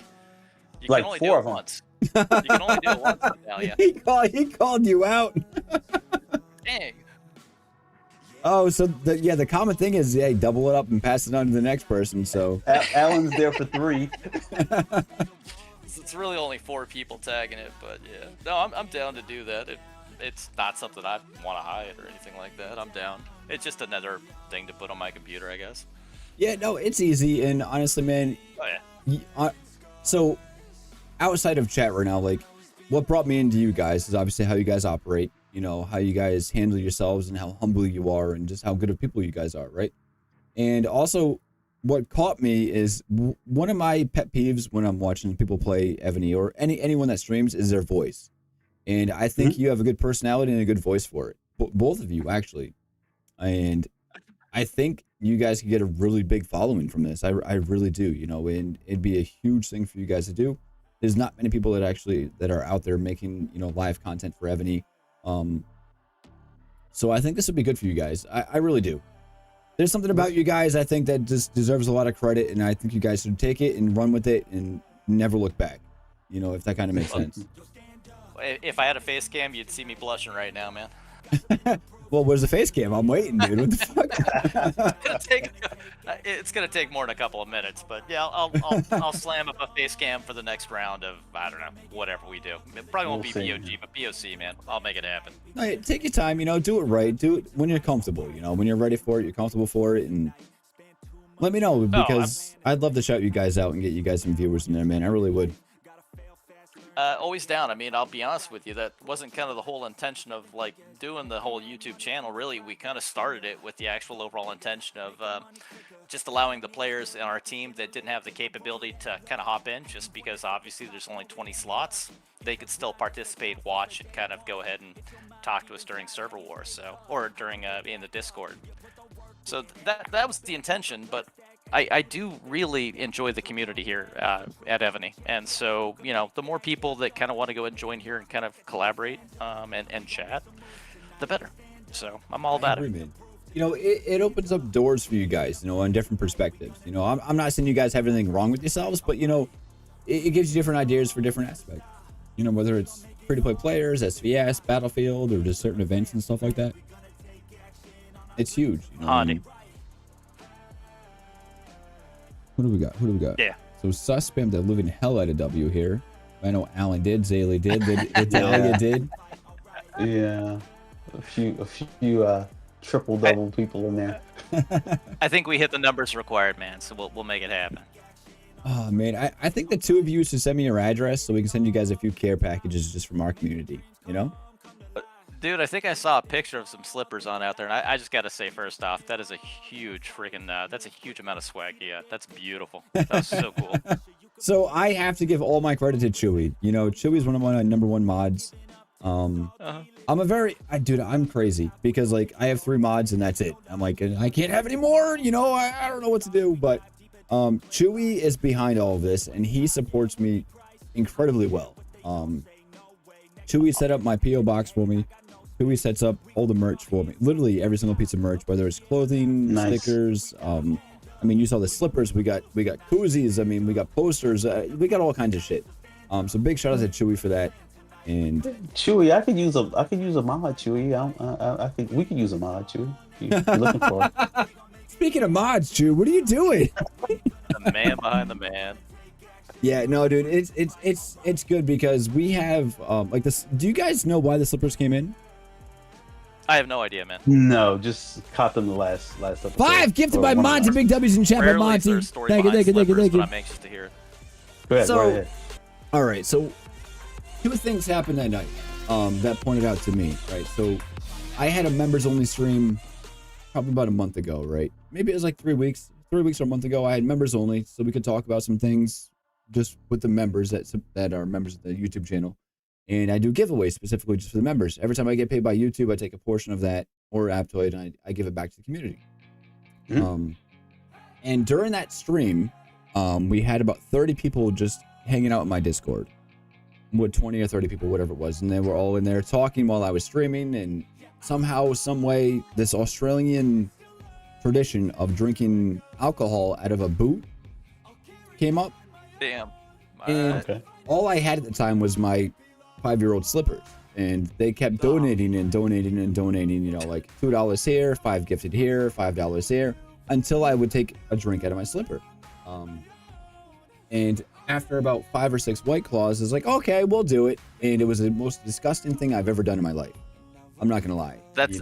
you Like can only 4 do of it 'em. once. You can only do it once, Natalia. He called you out. Dang. Oh, so the common thing is, double it up and pass it on to the next person. So Alan's there for 3. It's really only 4 people tagging it, but yeah. No, I'm down to do that. It's not something I want to hide or anything like that. I'm down. It's just another thing to put on my computer, I guess. yeah, no, it's easy. And honestly, man, Oh yeah. so outside of chat right now, like what brought me into you guys is obviously how you guys operate, how you guys handle yourselves and how humble you are and just how good of people you guys are, right? And also what caught me is one of my pet peeves when I'm watching people play Evony or anyone that streams is their voice. And I think you have a good personality and a good voice for it. Both of you, actually. And I think you guys could get a really big following from this. I really do, and it'd be a huge thing for you guys to do. There's not many people that are out there making, live content for Evony. So I think this would be good for you guys. I really do. There's something about you guys I think that just deserves a lot of credit, and I think you guys should take it and run with it and never look back. If that kind of makes sense. If I had a face cam, you'd see me blushing right now, man. Well, where's the face cam? I'm waiting, dude. What the fuck? It's gonna take more than a couple of minutes, but yeah, I'll slam up a face cam for the next round of I don't know whatever we do. It probably won't be We'll see. BOG, but POC, man. I'll make it happen. No, take your time, do it right. Do it when you're comfortable, when you're ready for it, you're comfortable for it, and let me know because I'd love to shout you guys out and get you guys some viewers in there, man. I really would. Always down. I mean, I'll be honest with you. That wasn't kind of the whole intention of like doing the whole YouTube channel. Really, we kind of started it with the actual overall intention of just allowing the players in our team that didn't have the capability to kind of hop in, just because obviously there's only 20 slots. They could still participate, watch, and kind of go ahead and talk to us during server war, or during in the Discord. So that was the intention, but I do really enjoy the community here at Evony, and so the more people that kind of want to go and join here and kind of collaborate and chat, the better. So I'm all about it. Man. It opens up doors for you guys, on different perspectives. I'm not saying you guys have anything wrong with yourselves, but it gives you different ideas for different aspects. Whether it's free-to-play players, SVS, Battlefield, or just certain events and stuff like that. It's huge. Honey. What do we got? Yeah. So Sus spammed the living hell out of W here. I know Alan did, Zaylee did, Natalia did. Yeah, a few triple double people in there. I think we hit the numbers required, man. So we'll make it happen. Oh man, I think the 2 of you should send me your address so we can send you guys a few care packages just from our community. Dude, I think I saw a picture of some slippers on out there, and I just gotta say, first off, that is a huge freaking, that's a huge amount of swag. Yeah, that's beautiful. That was so cool. So I have to give all my credit to Chewy. You know, Chewy's one of my number one mods. I'm I'm crazy because like I have 3 mods and that's it. I'm like, I can't have any more. You know, I don't know what to do. But Chewy is behind all of this and he supports me incredibly well. Chewy set up my PO box for me. Chewy sets up all the merch for me. Literally every single piece of merch, whether it's clothing, stickers. I mean, you saw the slippers. We got koozies. I mean, we got posters. We got all kinds of shit. So big shout out to Chewy for that. And Chewy, I could use a mod, Chewy. I think we could use a mod, Chewy. You're looking for it. Speaking of mods, Chew, what are you doing? The man behind the man. Yeah, no, dude, it's good because we have like this. Do you guys know why the slippers came in? I have no idea, man. No, just caught them the last episode. 5 gifted by Monty. Big W's in chat by Rarely is Monty. there a story Thank you. behind but I'm anxious to hear it. Go ahead, go ahead. All right, so 2 things happened that night that pointed out to me, right? So I had a members only stream probably about a month ago, right? Maybe it was like 3 weeks or a month ago. I had members only, so we could talk about some things just with the members that are members of the YouTube channel. And I do giveaways specifically just for the members. Every time I get paid by YouTube, I take a portion of that or Aptoid and I give it back to the community. Mm-hmm. And during that stream, we had about 30 people just hanging out in my Discord. With 20 or 30 people, whatever it was. And they were all in there talking while I was streaming. And somehow, some way, this Australian tradition of drinking alcohol out of a boot came up. Damn. And all I had at the time was my 5-year-old slippers. And they kept donating and donating and donating, you know, like $2 here, 5 gifted here, $5 here, until I would take a drink out of my slipper. And after about 5 or 6 White Claws, it's like, okay, we'll do it. And it was the most disgusting thing I've ever done in my life. I'm not gonna lie. That's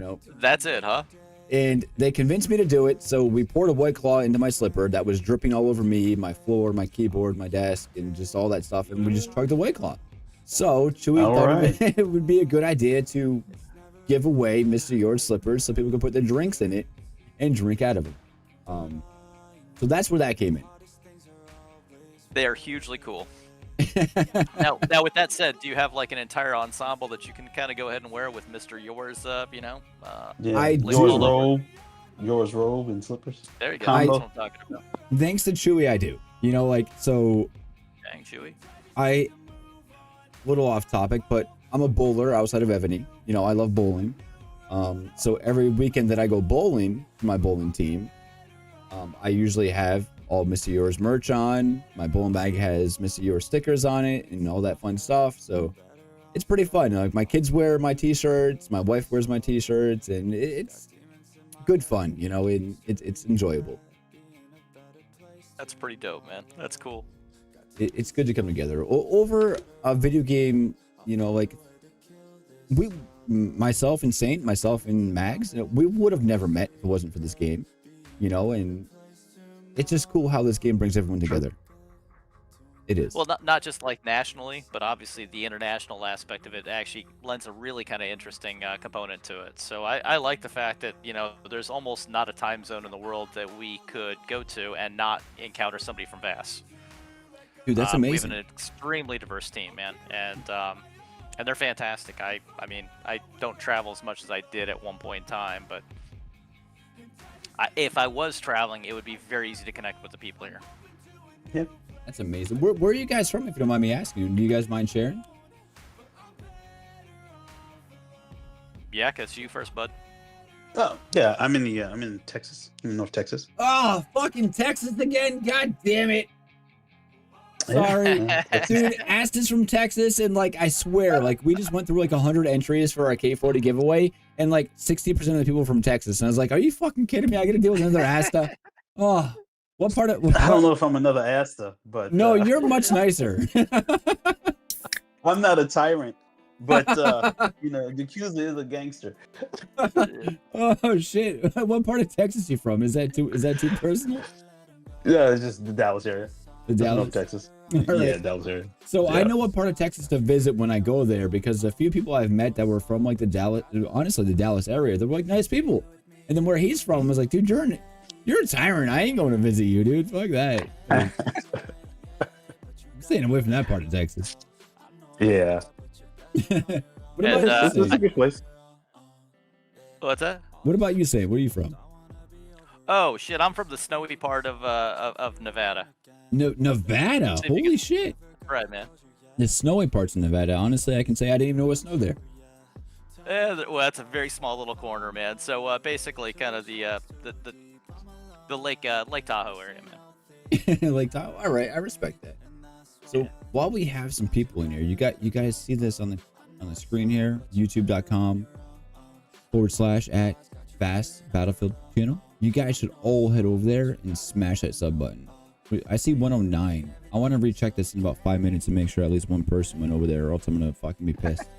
it, huh? And they convinced me to do it. So we poured a White Claw into my slipper that was dripping all over me, my floor, my keyboard, my desk, and just all that stuff. And we just chugged the White Claw. So Chewy thought it would be a good idea to give away Mr. Yours slippers so people could put their drinks in it and drink out of them. So that's where that came in. They are hugely cool. now, with that said, do you have like an entire ensemble that you can kind of go ahead and wear with Mr. Yours, you know? I do. Yours robe and slippers. There you go. That's what I'm talking about. Thanks to Chewy, I do. You know, like, so... Dang, Chewy. Little off topic, but I'm a bowler outside of Evony. You know, I love bowling. So every weekend that I go bowling for my bowling team, I usually have all Mr. Yours merch on. My bowling bag has Mr. Yours stickers on it and all that fun stuff. So it's pretty fun. Like my kids wear my t-shirts, my wife wears my t-shirts, and it's good fun, you know, and it's enjoyable. That's pretty dope, man. That's cool. It's good to come together over a video game, you know, like myself and Saint, myself and Mags, you know, we would have never met if it wasn't for this game, you know, and it's just cool how this game brings everyone together. It is. Well, not just like nationally, but obviously the international aspect of it actually lends a really kind of interesting component to it. So I like the fact that, you know, there's almost not a time zone in the world that we could go to and not encounter somebody from VAS. Dude, that's amazing. We have an extremely diverse team, man, and they're fantastic. I mean, I don't travel as much as I did at one point in time, but if I was traveling, it would be very easy to connect with the people here. Yep. That's amazing. Where are you guys from, if you don't mind me asking? Do you guys mind sharing? Yeah, cause you first, bud. Oh yeah, I'm in Texas, in North Texas. Oh, fucking Texas again! God damn it! Sorry, dude. Aston's from Texas, and like I swear, like we just went through like 100 entries for our K40 giveaway, and like 60% of the people from Texas. And I was like, "Are you fucking kidding me? I got to deal with another Asta." Oh, what part of? I don't know if I'm another Asta, but no, you're much nicer. I'm not a tyrant, but you know, the accuser is a gangster. Oh shit! What part of Texas you from? Is that too personal? Yeah, it's just the Dallas area. The Dallas, North Texas. Yeah, that was there. So I know what part of Texas to visit when I go there, because a few people I've met that were from like the Dallas area, they're like nice people. And then where he's from, I was like, dude, you're a tyrant. I ain't going to visit you, dude. Fuck that. Like, I'm staying away from that part of Texas. Yeah. What about It's a good place. What's that? What about you, Say? Where are you from? Oh shit, I'm from the snowy part of Nevada. Nevada. Holy shit. Right, man. The snowy parts of Nevada. Honestly, I can say I didn't even know it was snow there. Well, that's a very small little corner, man. So basically, kind of the Lake Tahoe area, man. Like, all right, I respect that. So while we have some people in here, you guys see this on the screen here, youtube.com/@Fast Battlefield channel. You guys should all head over there and smash that sub button. I see 109. I want to recheck this in about 5 minutes and make sure at least one person went over there, or else I'm gonna fucking be pissed.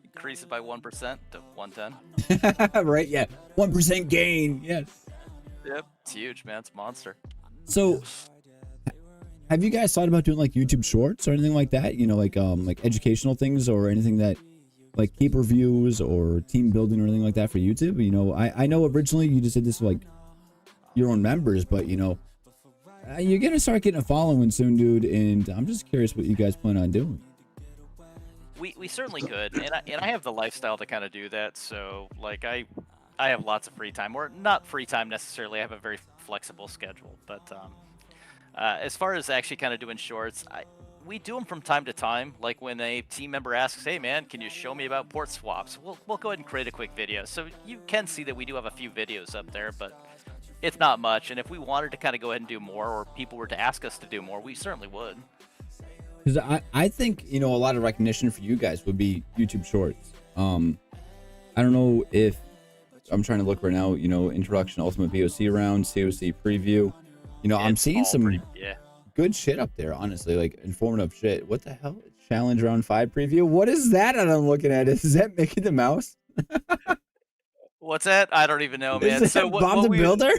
Increase it by 1% to 110. Right? Yeah, 1% gain. Yes. Yep, it's huge, man. It's a monster. So, have you guys thought about doing like YouTube Shorts or anything like that? You know, like educational things or anything that, like keep reviews or team building or anything like that for YouTube? You know, I know originally you just did this for, like, your own members, but you know, you're gonna start getting a following soon, dude. And I'm just curious what you guys plan on doing. We certainly could, and I have the lifestyle to kind of do that. So like I have lots of free time, or not free time necessarily. I have a very flexible schedule, but as far as actually kind of doing shorts, we do them from time to time. Like when a team member asks, "Hey man, can you show me about port swaps?" We'll go ahead and create a quick video. So you can see that we do have a few videos up there, but it's not much. And if we wanted to kind of go ahead and do more, or people were to ask us to do more, we certainly would. Because I think, you know, a lot of recognition for you guys would be YouTube Shorts. I don't know if I'm trying to look right now, you know, introduction, ultimate POC round, COC preview. You know, I'm seeing some good shit up there, honestly, like informative shit. What the hell? Challenge round 5 preview? What is that I'm looking at? Is that Mickey the Mouse? What's that? I don't even know, man. Is that Bob the Builder?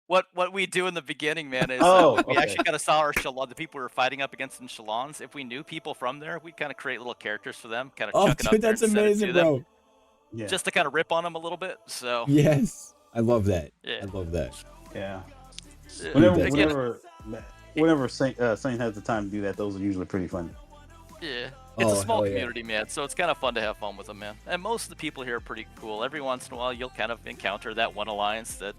What we do in the beginning, man, is we actually kind of saw our Shalon, the people we were fighting up against in Shalons. If we knew people from there, we'd kind of create little characters for them, kind of chuck it up there that's and send amazing, it to them, bro. Yeah. just to kind of rip on them a little bit. So Yes, I love that. Yeah. I love that. Yeah. Again, Whenever Saint has the time to do that, those are usually pretty fun. yeah, it's a small hell yeah. community, man. So it's kind of fun to have fun with them, man. And most of the people here are pretty cool. Every once in a while, you'll kind of encounter that one alliance that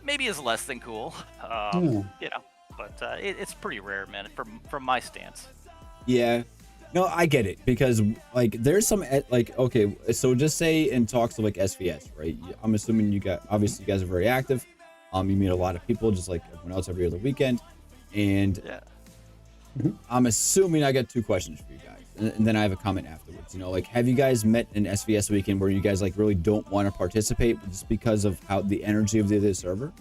maybe is less than cool, you know, but it's pretty rare, man, from my stance. Yeah, no, I get it, because like there's some like, okay, so just say in talks of like SVS, right? I'm assuming obviously you guys are very active. You meet a lot of people just like everyone else every other weekend, and I'm assuming I got 2 questions for you guys, and then I have a comment afterwards. You know, like, have you guys met an SVS weekend where you guys like really don't want to participate just because of how the energy of the other server?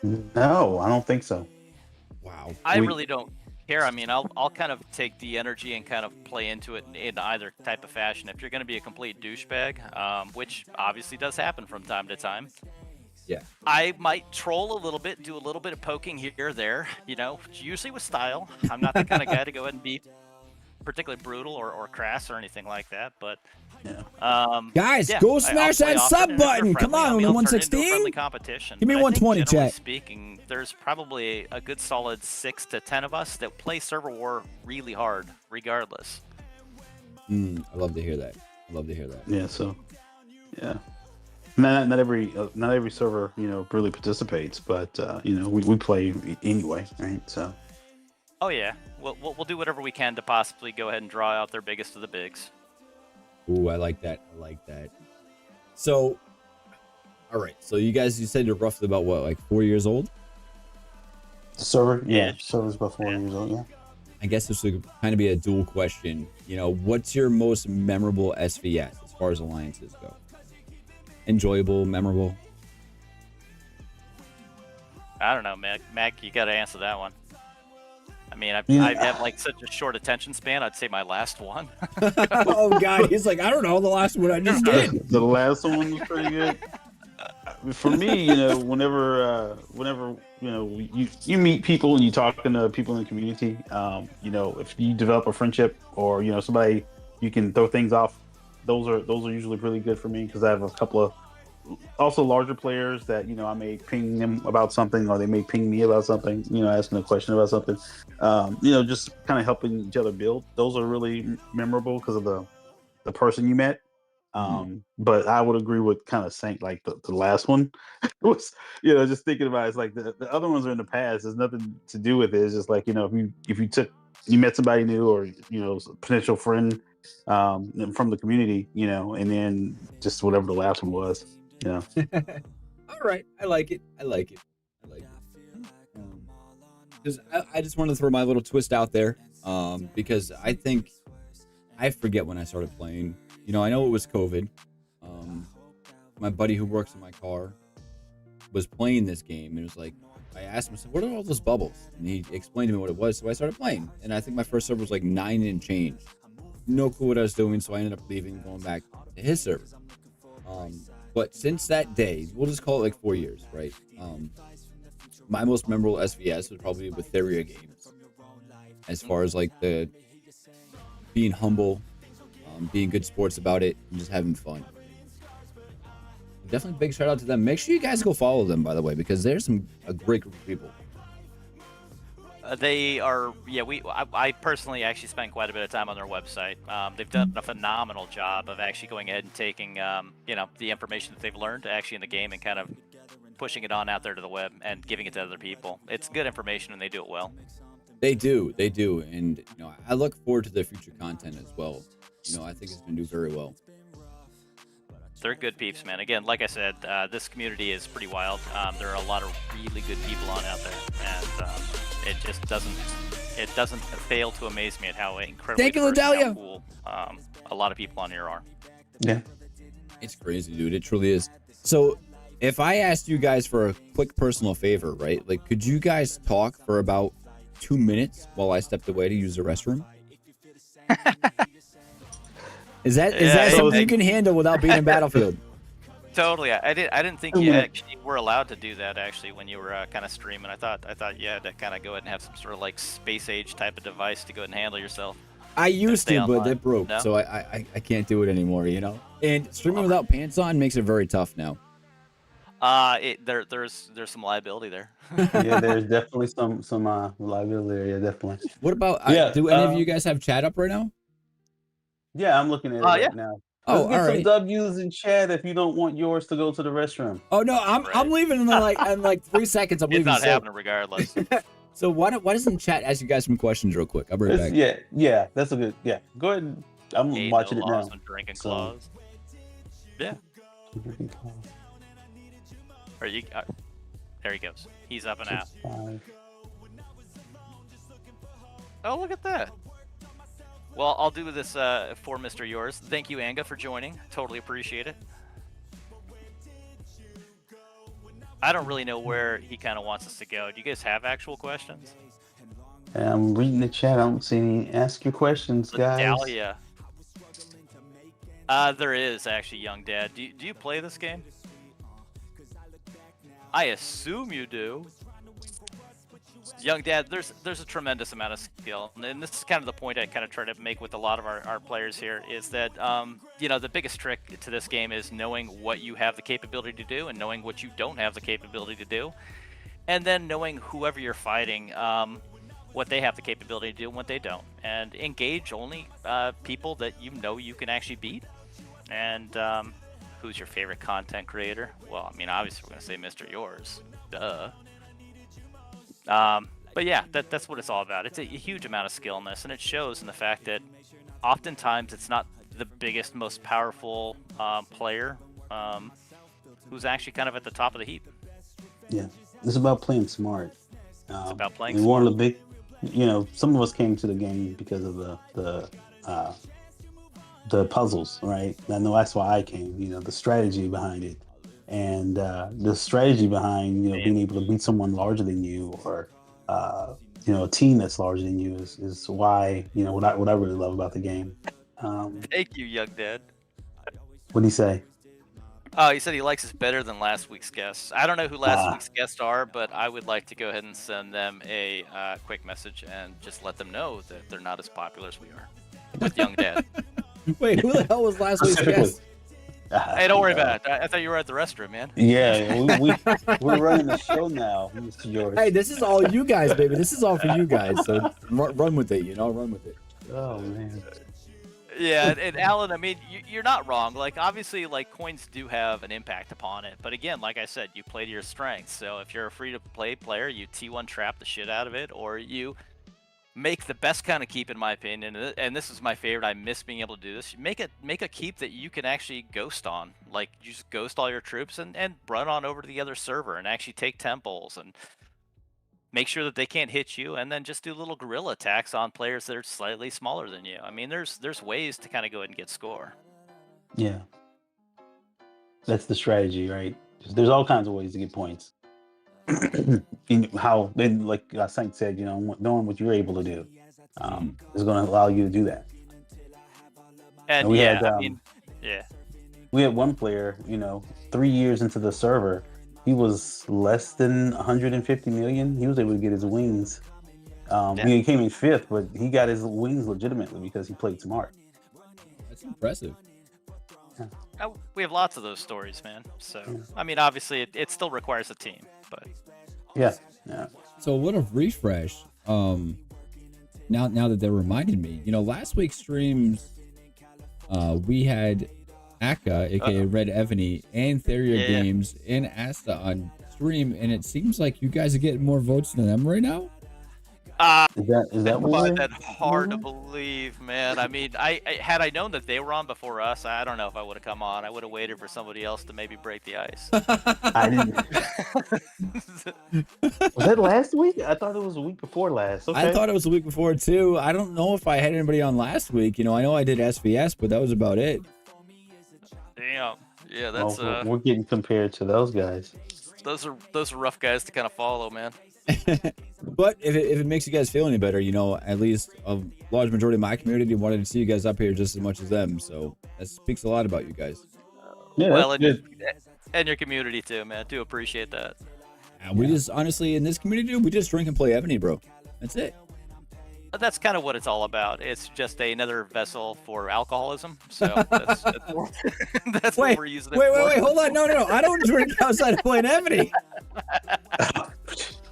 No, I don't think so. Wow. I really don't care. I mean, I'll kind of take the energy and kind of play into it in either type of fashion. If you're going to be a complete douchebag, which obviously does happen from time to time, Yeah. I might troll a little bit, do a little bit of poking here or there, you know, usually with style. I'm not the kind of guy to go ahead and be particularly brutal or crass or anything like that, but guys, yeah, go smash I'll play that often, sub and if they're button. Come friendly, on, I mean, I'll turn it into a 116. friendly competition. Give me But I think 120, generally chat. speaking, there's probably a good solid 6 to 10 of us that play server war really hard, regardless. I love to hear that. I love to hear that. Yeah. So, yeah. Not every server, you know, really participates, but you know, we play anyway, right? So. Oh yeah, we'll do whatever we can to possibly go ahead and draw out their biggest of the bigs. Ooh, I like that. I like that. So, all right. So you said you're roughly about what, like 4 years old? Server, yeah. Server's about 4 years old, yeah. I guess this would kind of be a dual question. You know, what's your most memorable SVS as far as alliances go? Enjoyable, memorable? I don't know, Mac, you got to answer that one. I mean, I have like such a short attention span. I'd say my last one. Oh God, he's like, I don't know, the last one I just did. The last one was pretty good. for me, whenever you meet people and you talking to people in the community, if you develop a friendship or somebody you can throw things off, those are usually really good for me because I have a couple of also larger players that I may ping them about something or they may ping me about something, asking a question about something, just kind of helping each other build. Those are really memorable because of the person you met. But I would agree with kind of saying like the last one was, just thinking about it, it's like the other ones are in the past. There's nothing to do with it. It's just like, if you met somebody new or, a potential friend from the community, and then just whatever the last one was, All right. I like it. Because I just wanted to throw my little twist out there because I forget when I started playing. I know it was COVID. My buddy who works in my car was playing this game, and it was like, I asked him, I said, what are all those bubbles? And he explained to me what it was, so I started playing. And I think my first server was like 9 and change. No clue what I was doing, so I ended up leaving and going back to his server. But since that day, we'll just call it like 4 years, right? My most memorable SVS was probably with Theria games. As far as like the being humble, being good sports about it, and just having fun. Definitely big shout out to them. Make sure you guys go follow them, by the way, because there's a great group of people. They are, I personally actually spent quite a bit of time on their website. They've done a phenomenal job of actually going ahead and taking, the information that they've learned actually in the game and kind of pushing it on out there to the web and giving it to other people. It's good information and they do it well. They do. And, I look forward to their future content as well. I think it's going to do very well. They're good peeps, man. Again, like I said, this community is pretty wild. There are a lot of really good people on out there, and it just doesn't fail to amaze me at how incredibly how cool a lot of people on here are. Yeah, it's crazy, dude. It truly is. So, if I asked you guys for a quick personal favor, right? Like, could you guys talk for about 2 minutes while I stepped away to use the restroom? Is that something you can handle without being in Battlefield? Totally. I didn't think you actually were allowed to do that actually when you were kind of streaming. I thought you had to kind of go ahead and have some sort of like space age type of device to go ahead and handle yourself. I used to, but it broke, no? So I can't do it anymore. And streaming without pants on makes it very tough now. There's some liability there. Yeah, there's definitely some liability there. Yeah, definitely. What about? Do any of you guys have chat up right now? Yeah, I'm looking at it right now. Let's get some W's in chat if you don't want yours to go to the restroom. Oh no, I'm leaving in like 3 seconds. I'm leaving. It's not happening regardless. So why doesn't chat ask you guys some questions real quick? I'll be right back. Yeah, that's a good. Yeah, go ahead. I'm watching it now. Drinking claws. Yeah. Are you? There he goes. He's up and out. Oh, look at that. Well, I'll do this for Mr. Yours. Thank you, Anga, for joining. Totally appreciate it. I don't really know where he kind of wants us to go. Do you guys have actual questions? I'm reading the chat. I don't see any. Ask your questions, guys. Dahlia. There is actually, Young Dad. Do you play this game? I assume you do. Young Dad, there's a tremendous amount of skill, and this is kind of the point I kind of try to make with a lot of our players here, is that the biggest trick to this game is knowing what you have the capability to do and knowing what you don't have the capability to do, and then knowing whoever you're fighting, what they have the capability to do and what they don't, and engage only people that you can actually beat. And who's your favorite content creator? Well, I mean, obviously we're gonna say Mr. Yours, duh. But yeah, that's what it's all about. It's a huge amount of skill in this, and it shows in the fact that oftentimes it's not the biggest, most powerful player who's actually kind of at the top of the heap. Yeah, it's about playing smart. It's about playing smart. One of the big, some of us came to the game because of the puzzles, right? I know that's why I came. The strategy behind it. And the strategy behind being able to beat someone larger than you, or a team that's larger than you, is why what I really love about the game. Thank you, Young Dad. What do you say? Oh, he said he likes us better than last week's guests. I don't know who last week's guests are, but I would like to go ahead and send them a quick message and just let them know that they're not as popular as we are with Young Dad. Wait, who the hell was last week's guest? Hey, don't worry about it. I thought you were at the restroom, man. Yeah, we're running the show now, Mr. George. Hey, this is all you guys, baby. This is all for you guys. So run with it, run with it. Oh man. Yeah, and Alan, I mean, you're not wrong. Like, obviously, like, coins do have an impact upon it. But again, like I said, you play to your strengths. So if you're a free-to-play player, you T1 trap the shit out of it, or you make the best kind of keep, in my opinion. And this is my favorite. I miss being able to do this. Make a keep that you can actually ghost on. Like, you just ghost all your troops and run on over to the other server and actually take temples and make sure that they can't hit you, and then just do little guerrilla attacks on players that are slightly smaller than you. I mean, there's ways to kind of go ahead and get score. Yeah. That's the strategy, right? There's all kinds of ways to get points. How then, like Saint said, knowing what you're able to do is going to allow you to do that. And we yeah, had, I mean, yeah. We had one player, 3 years into the server, he was less than 150 million. He was able to get his wings. He came in 5th, but he got his wings legitimately because he played smart. That's impressive. We have lots of those stories, man. So, I mean, obviously, it still requires a team, but yeah. So, what a refresh. Now that they reminded me, last week's streams, we had Aka, aka Red Evony, and Theria Games and Asta on stream, and it seems like you guys are getting more votes than them right now. Is that I find that hard to believe, man. I mean, had I known that they were on before us, I don't know if I would have come on. I would have waited for somebody else to maybe break the ice. I didn't. Was that last week? I thought it was the week before last. Okay. I thought it was the week before too. I don't know if I had anybody on last week. I know I did SVS, but that was about it. Damn. Yeah, that's we're getting compared to those guys. Those are rough guys to kind of follow, man. But if it makes you guys feel any better, at least a large majority of my community wanted to see you guys up here just as much as them. So that speaks a lot about you guys. Yeah, well, and your community too, man. Do appreciate that. And we just honestly in this community, we just drink and play Evony, bro. That's it. That's kind of what it's all about. It's just another vessel for alcoholism. So that's what we're using it for. Wait, hold on. No. I don't drink outside of playing Evony.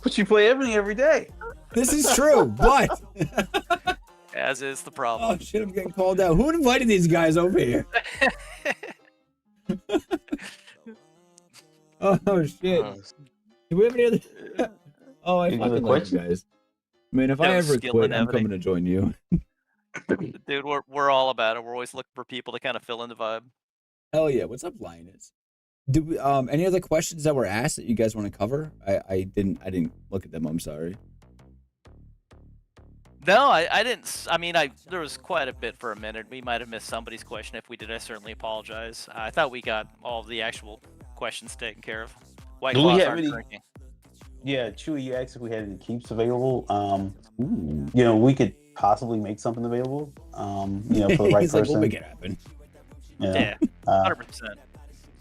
But you play Evony every day. This is true, but as is the problem. Oh shit, I'm getting called out. Who invited these guys over here? Oh shit. Do we have any other? Oh, I fucking love you guys. I mean, if I ever quit, I'm coming to join you. Dude, we're all about it. We're always looking for people to kind of fill in the vibe. Hell yeah. What's up, Linus? Do we, any other questions that were asked that you guys want to cover? I didn't look at them. I'm sorry. No, I didn't. I mean, there was quite a bit for a minute. We might have missed somebody's question. If we did, I certainly apologize. I thought we got all the actual questions taken care of. White Claws aren't drinking. Yeah, Chewy, you asked if we had any keeps available. We could possibly make something available. For the right person. Like, we'll make it happen. Yeah, 100%.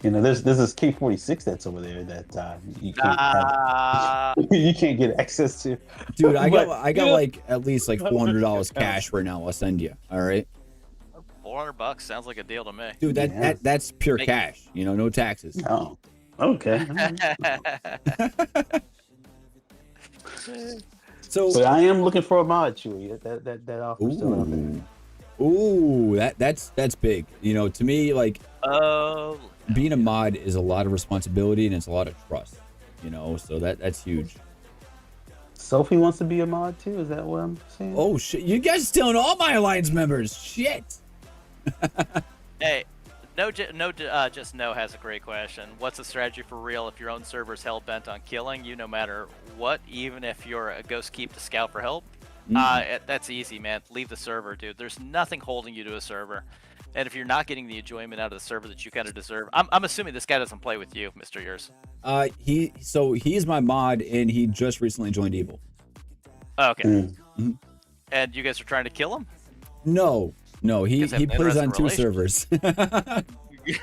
There's this K46 that's over there that you can't you can't get access to. Dude, I got like at least like $400 cash right now. I'll send you. All right. $400 sounds like a deal to me. Dude, that's pure cash. No taxes. Oh, okay. But I am looking for a mod, Chewy. That offer's still out there. Ooh, that's big. To me, like, being a mod is a lot of responsibility and it's a lot of trust. So that's huge. Sophie wants to be a mod too. Is that what I'm saying? Oh shit! You guys stealing all my alliance members. Shit. Hey, just No has a great question. What's the strategy for real if your own server's hell bent on killing you no matter what, even if you're a ghost keep to scout for help? That's easy, man. Leave the server, dude. There's nothing holding you to a server. And if you're not getting the enjoyment out of the server that you kind of deserve, I'm assuming this guy doesn't play with you, Mr. Yours. He's my mod and he just recently joined Evil. Okay. Mm-hmm. And you guys are trying to kill him? No, he plays on 2 servers.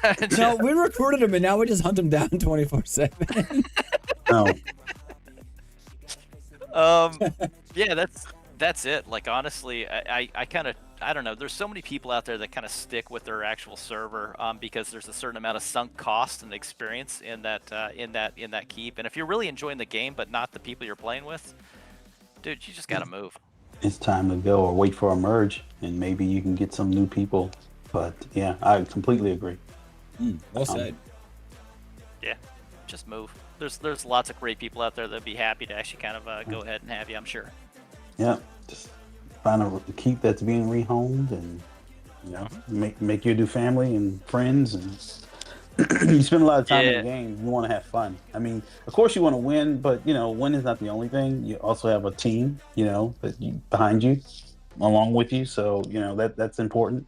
Yeah, No, we recruited him and now we just hunt him down 24/7. No. Yeah, that's it. Like honestly, I kind of I don't know. There's so many people out there that kind of stick with their actual server because there's a certain amount of sunk cost and experience in that keep. And if you're really enjoying the game but not the people you're playing with, dude, you just gotta move. It's time to go or wait for a merge, and maybe you can get some new people. But yeah, I completely agree. Well said. Yeah, just move. There's lots of great people out there that'd be happy to actually kind of go ahead and have you. I'm sure. Yeah, just find a keep that's being rehomed, and you know, make your new family and friends, and you spend a lot of time in the game. You want to have fun. I mean, of course you want to win, but you know, win is not the only thing. You also have a team, you know, behind you, along with you. So you know that's important.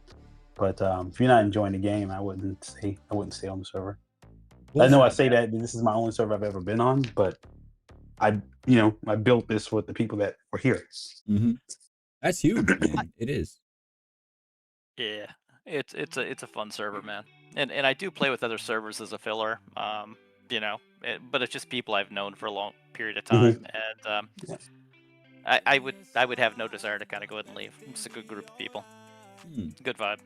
But if you're not enjoying the game, I wouldn't stay on the server. Well I know I said, say man. that this is my only server I've ever been on, but I built this with the people that were here. That's huge, man. It is. Yeah, it's a fun server, man. And I do play with other servers as a filler. You know, but it's just people I've known for a long period of time, and I would have no desire to kind of go ahead and leave. It's a good group of people. Good vibe.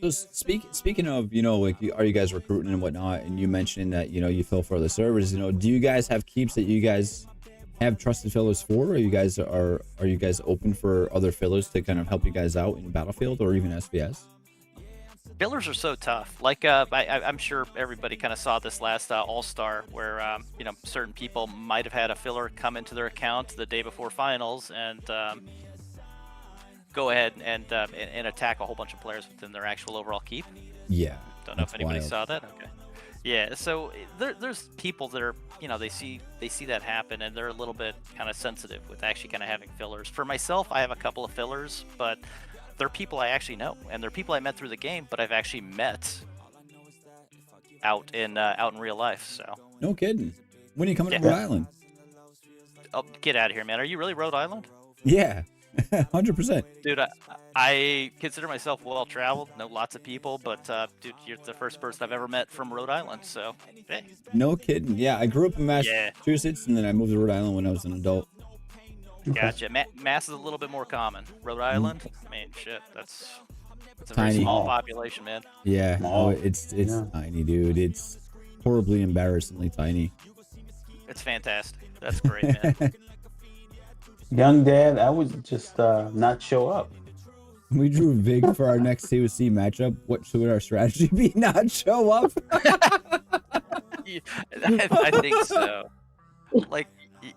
So speaking of, you know, like, are you guys recruiting and whatnot? And you mentioned that, you know, you fill for other servers. You know, do you guys have keeps that you guys have trusted fillers for? Or are you guys open for other fillers to kind of help you guys out in Battlefield or even SVS? Fillers are so tough. Like I'm sure everybody kind of saw this last All-Star where you know, certain people might have had a filler come into their account the day before finals and go ahead and attack a whole bunch of players within their actual overall keep. Yeah. Don't know if anybody saw that. Okay. Yeah. So there's people that are, you know, they see that happen and they're a little bit kind of sensitive with actually kind of having fillers. For myself, I have a couple of fillers, but they're people I actually know, and they're people I met through the game, but I've actually met out in real life. So no kidding. When are you coming to Rhode Island? Oh, get out of here, man! Are you really Rhode Island? Yeah, 100%. Dude, I consider myself well traveled. Know lots of people, but dude, you're the first person I've ever met from Rhode Island. So hey. No kidding. Yeah, I grew up in Massachusetts, and then I moved to Rhode Island when I was an adult. Gotcha. Mass is a little bit more common. Rhode Island, I mean, shit, that's a tiny. very small population, man. Yeah, it's tiny, dude. It's horribly embarrassingly tiny. It's fantastic. That's great, man. Young Dad, I would just not show up. We drew Vig for our next COC matchup. What should our strategy be? Not show up? I think so. Like,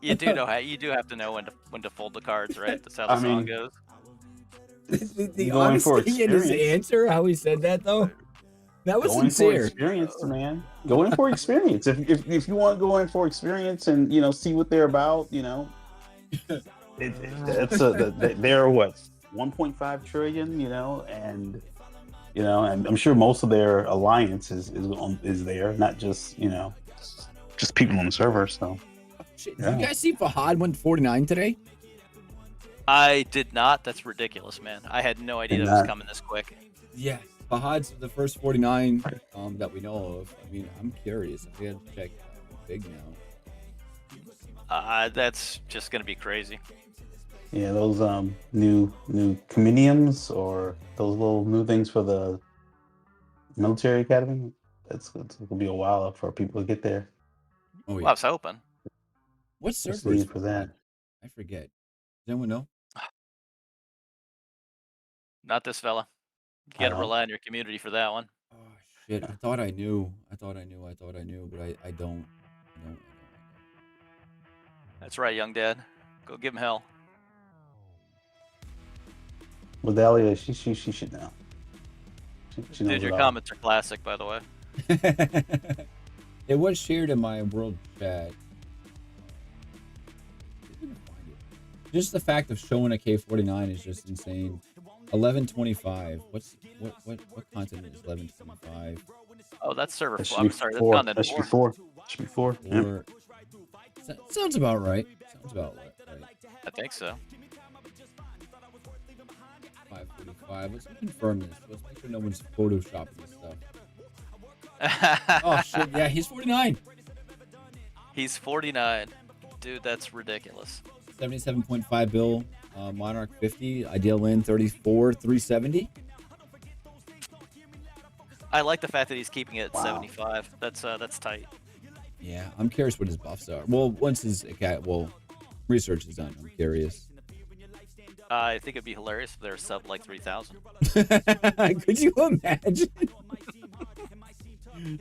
you do have to know when to fold the cards, right? That's how the song goes. The honesty in his answer, how he said that though, that was sincere. For experience, man. Go in for experience. If you want to go in for experience and see what they're about, they're what 1.5 trillion, and and I'm sure most of their alliance is there, not just just people on the server. So. Did you guys see Fahad went 49 today? I did not. That's ridiculous, man. I had no idea that was coming this quick. Yeah, Fahad's the first 49 that we know of. I mean, I'm curious. We have to check Big now. That's just gonna be crazy. Yeah, those new cominiums or those little new things for the military academy. It's gonna be a while for people to get there. Oh yeah. Well, I was hoping. What server is for that? I forget. Does anyone know? Not this fella. You gotta rely on your community for that one. Oh shit! I thought I knew, but I don't. That's right, young dad. Go give him hell. Well, Dahlia, she should know. She knows Dude, your comments are classic, by the way. It was shared in my world chat. Just the fact of showing a K49 is just insane. 1125. What content is 1125? Oh, that's server 4. I'm sorry, that's content 4. Should be 4. Yep. Sounds about right. Right. I think so. 545. Let's confirm this. Let's make sure no one's photoshopping this stuff. Oh shit, yeah, he's 49. He's 49. Dude, that's ridiculous. 77.5 bill. Monarch 50. Ideal Land 34. 370. I like the fact that he's keeping it at Wow. 75. That's tight. Yeah, I'm curious what his buffs are. Well, once his research is done, I'm curious. I think it'd be hilarious if they're sub like 3,000. Could you imagine?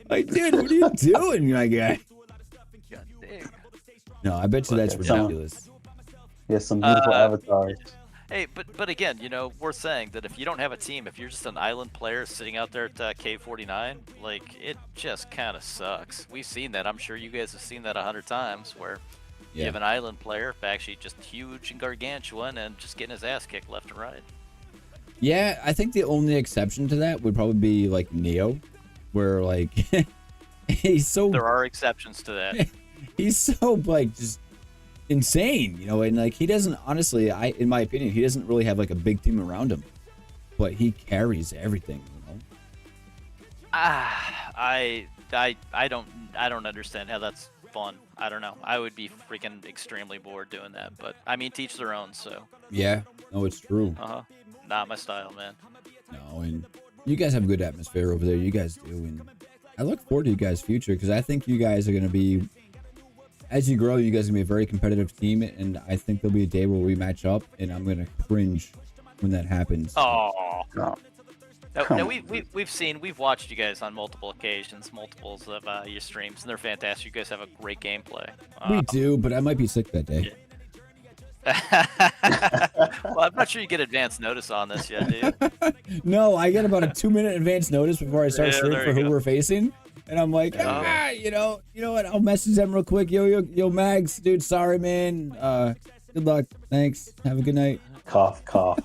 Like, dude, what are you doing, my guy? God dang. No, I bet you that's ridiculous. Yeah, some beautiful avatars. Hey, but again, you know, worth saying that if you don't have a team, if you're just an island player sitting out there at K49, like, it just kind of sucks. We've seen that. I'm sure you guys have seen that 100 times where you have an island player actually just huge and gargantuan and just getting his ass kicked left and right. Yeah, I think the only exception to that would probably be like Neo, where like he's so. There are exceptions to that. He's so like just insane, you know, and like he doesn't honestly, in my opinion, he doesn't really have like a big team around him, but he carries everything, you know. I don't understand how that's fun. I don't know. I would be freaking extremely bored doing that, but I mean, teach their own. So Yeah, no, it's true. Not my style, man. No, and you guys have a good atmosphere over there. You guys do, and I look forward to you guys' future because I think you guys are going to be, as you grow, you guys are going to be a very competitive team, and I think there'll be a day where we match up, and I'm going to cringe when that happens. Oh. No. No, we've watched you guys on multiple occasions, multiples of your streams, and they're fantastic. You guys have a great gameplay. We do, but I might be sick that day. Well, I'm not sure you get advance notice on this yet, do you? No, I get about a 2-minute advance notice before I start Yeah, streaming there for you who go. we're facing, and I'm like, you know what? I'll message them real quick. Yo, Mags, dude, sorry, man. Good luck. Thanks. Have a good night. Cough, cough.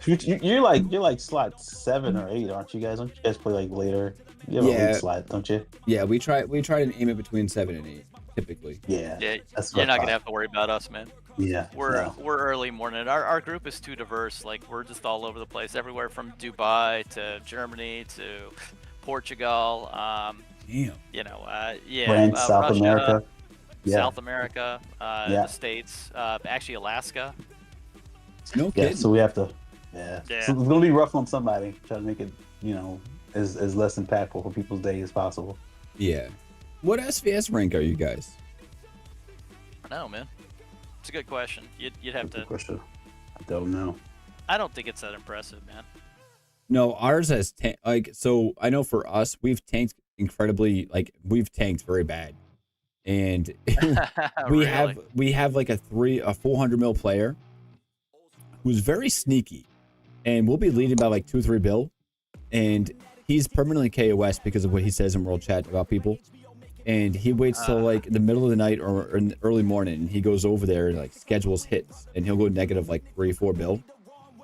You're like slot 7 or 8, aren't you guys? Don't you guys play like later? You have a late slot, don't you? Yeah, we try to aim it between 7 and 8, typically. Yeah. Yeah, That's what you're I not thought. gonna have to worry about us, man. Yeah. We're early morning. Our group is too diverse. Like, we're just all over the place, everywhere from Dubai to Germany to Portugal. Damn. You know, France, South Russia, America. Yeah. South America, the States, actually Alaska. No Yeah, kidding. so we have to. Yeah. Yeah. So it's gonna be rough on somebody. Try to make it, as less impactful for people's day as possible. Yeah. What SVS rank are you guys? I don't know, man. It's a good question. You'd have Good to. question. I don't know. I don't think it's that impressive, man. No, ours has so I know for us, we've tanked incredibly, like we've tanked very bad, and we Really? have like a 400 mil player who's very sneaky, and we'll be leading by like 2-3 bill, and he's permanently KOS because of what he says in World Chat about people. And he waits till like the middle of the night or in the early morning, and he goes over there and like schedules hits, and he'll go negative like 3-4 bill,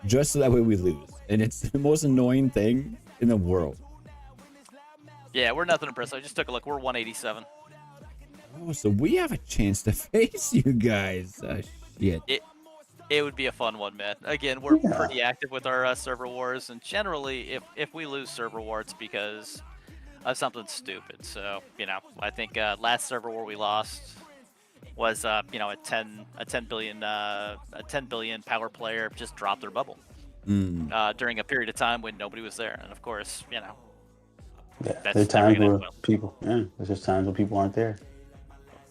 just so that way we lose. And it's the most annoying thing in the world. Yeah, we're nothing impressive. I just took a look. We're 187. Oh, so we have a chance to face you guys. Shit. It would be a fun one, man. Again, we're pretty active with our server wars, and generally, if we lose server war, it's because of something stupid. So, I think last server war we lost was a 10 billion power player just dropped their bubble during a period of time when nobody was there, and of course, Yeah. that's There's never times gonna where end well. people. Yeah. There's just times when people aren't there.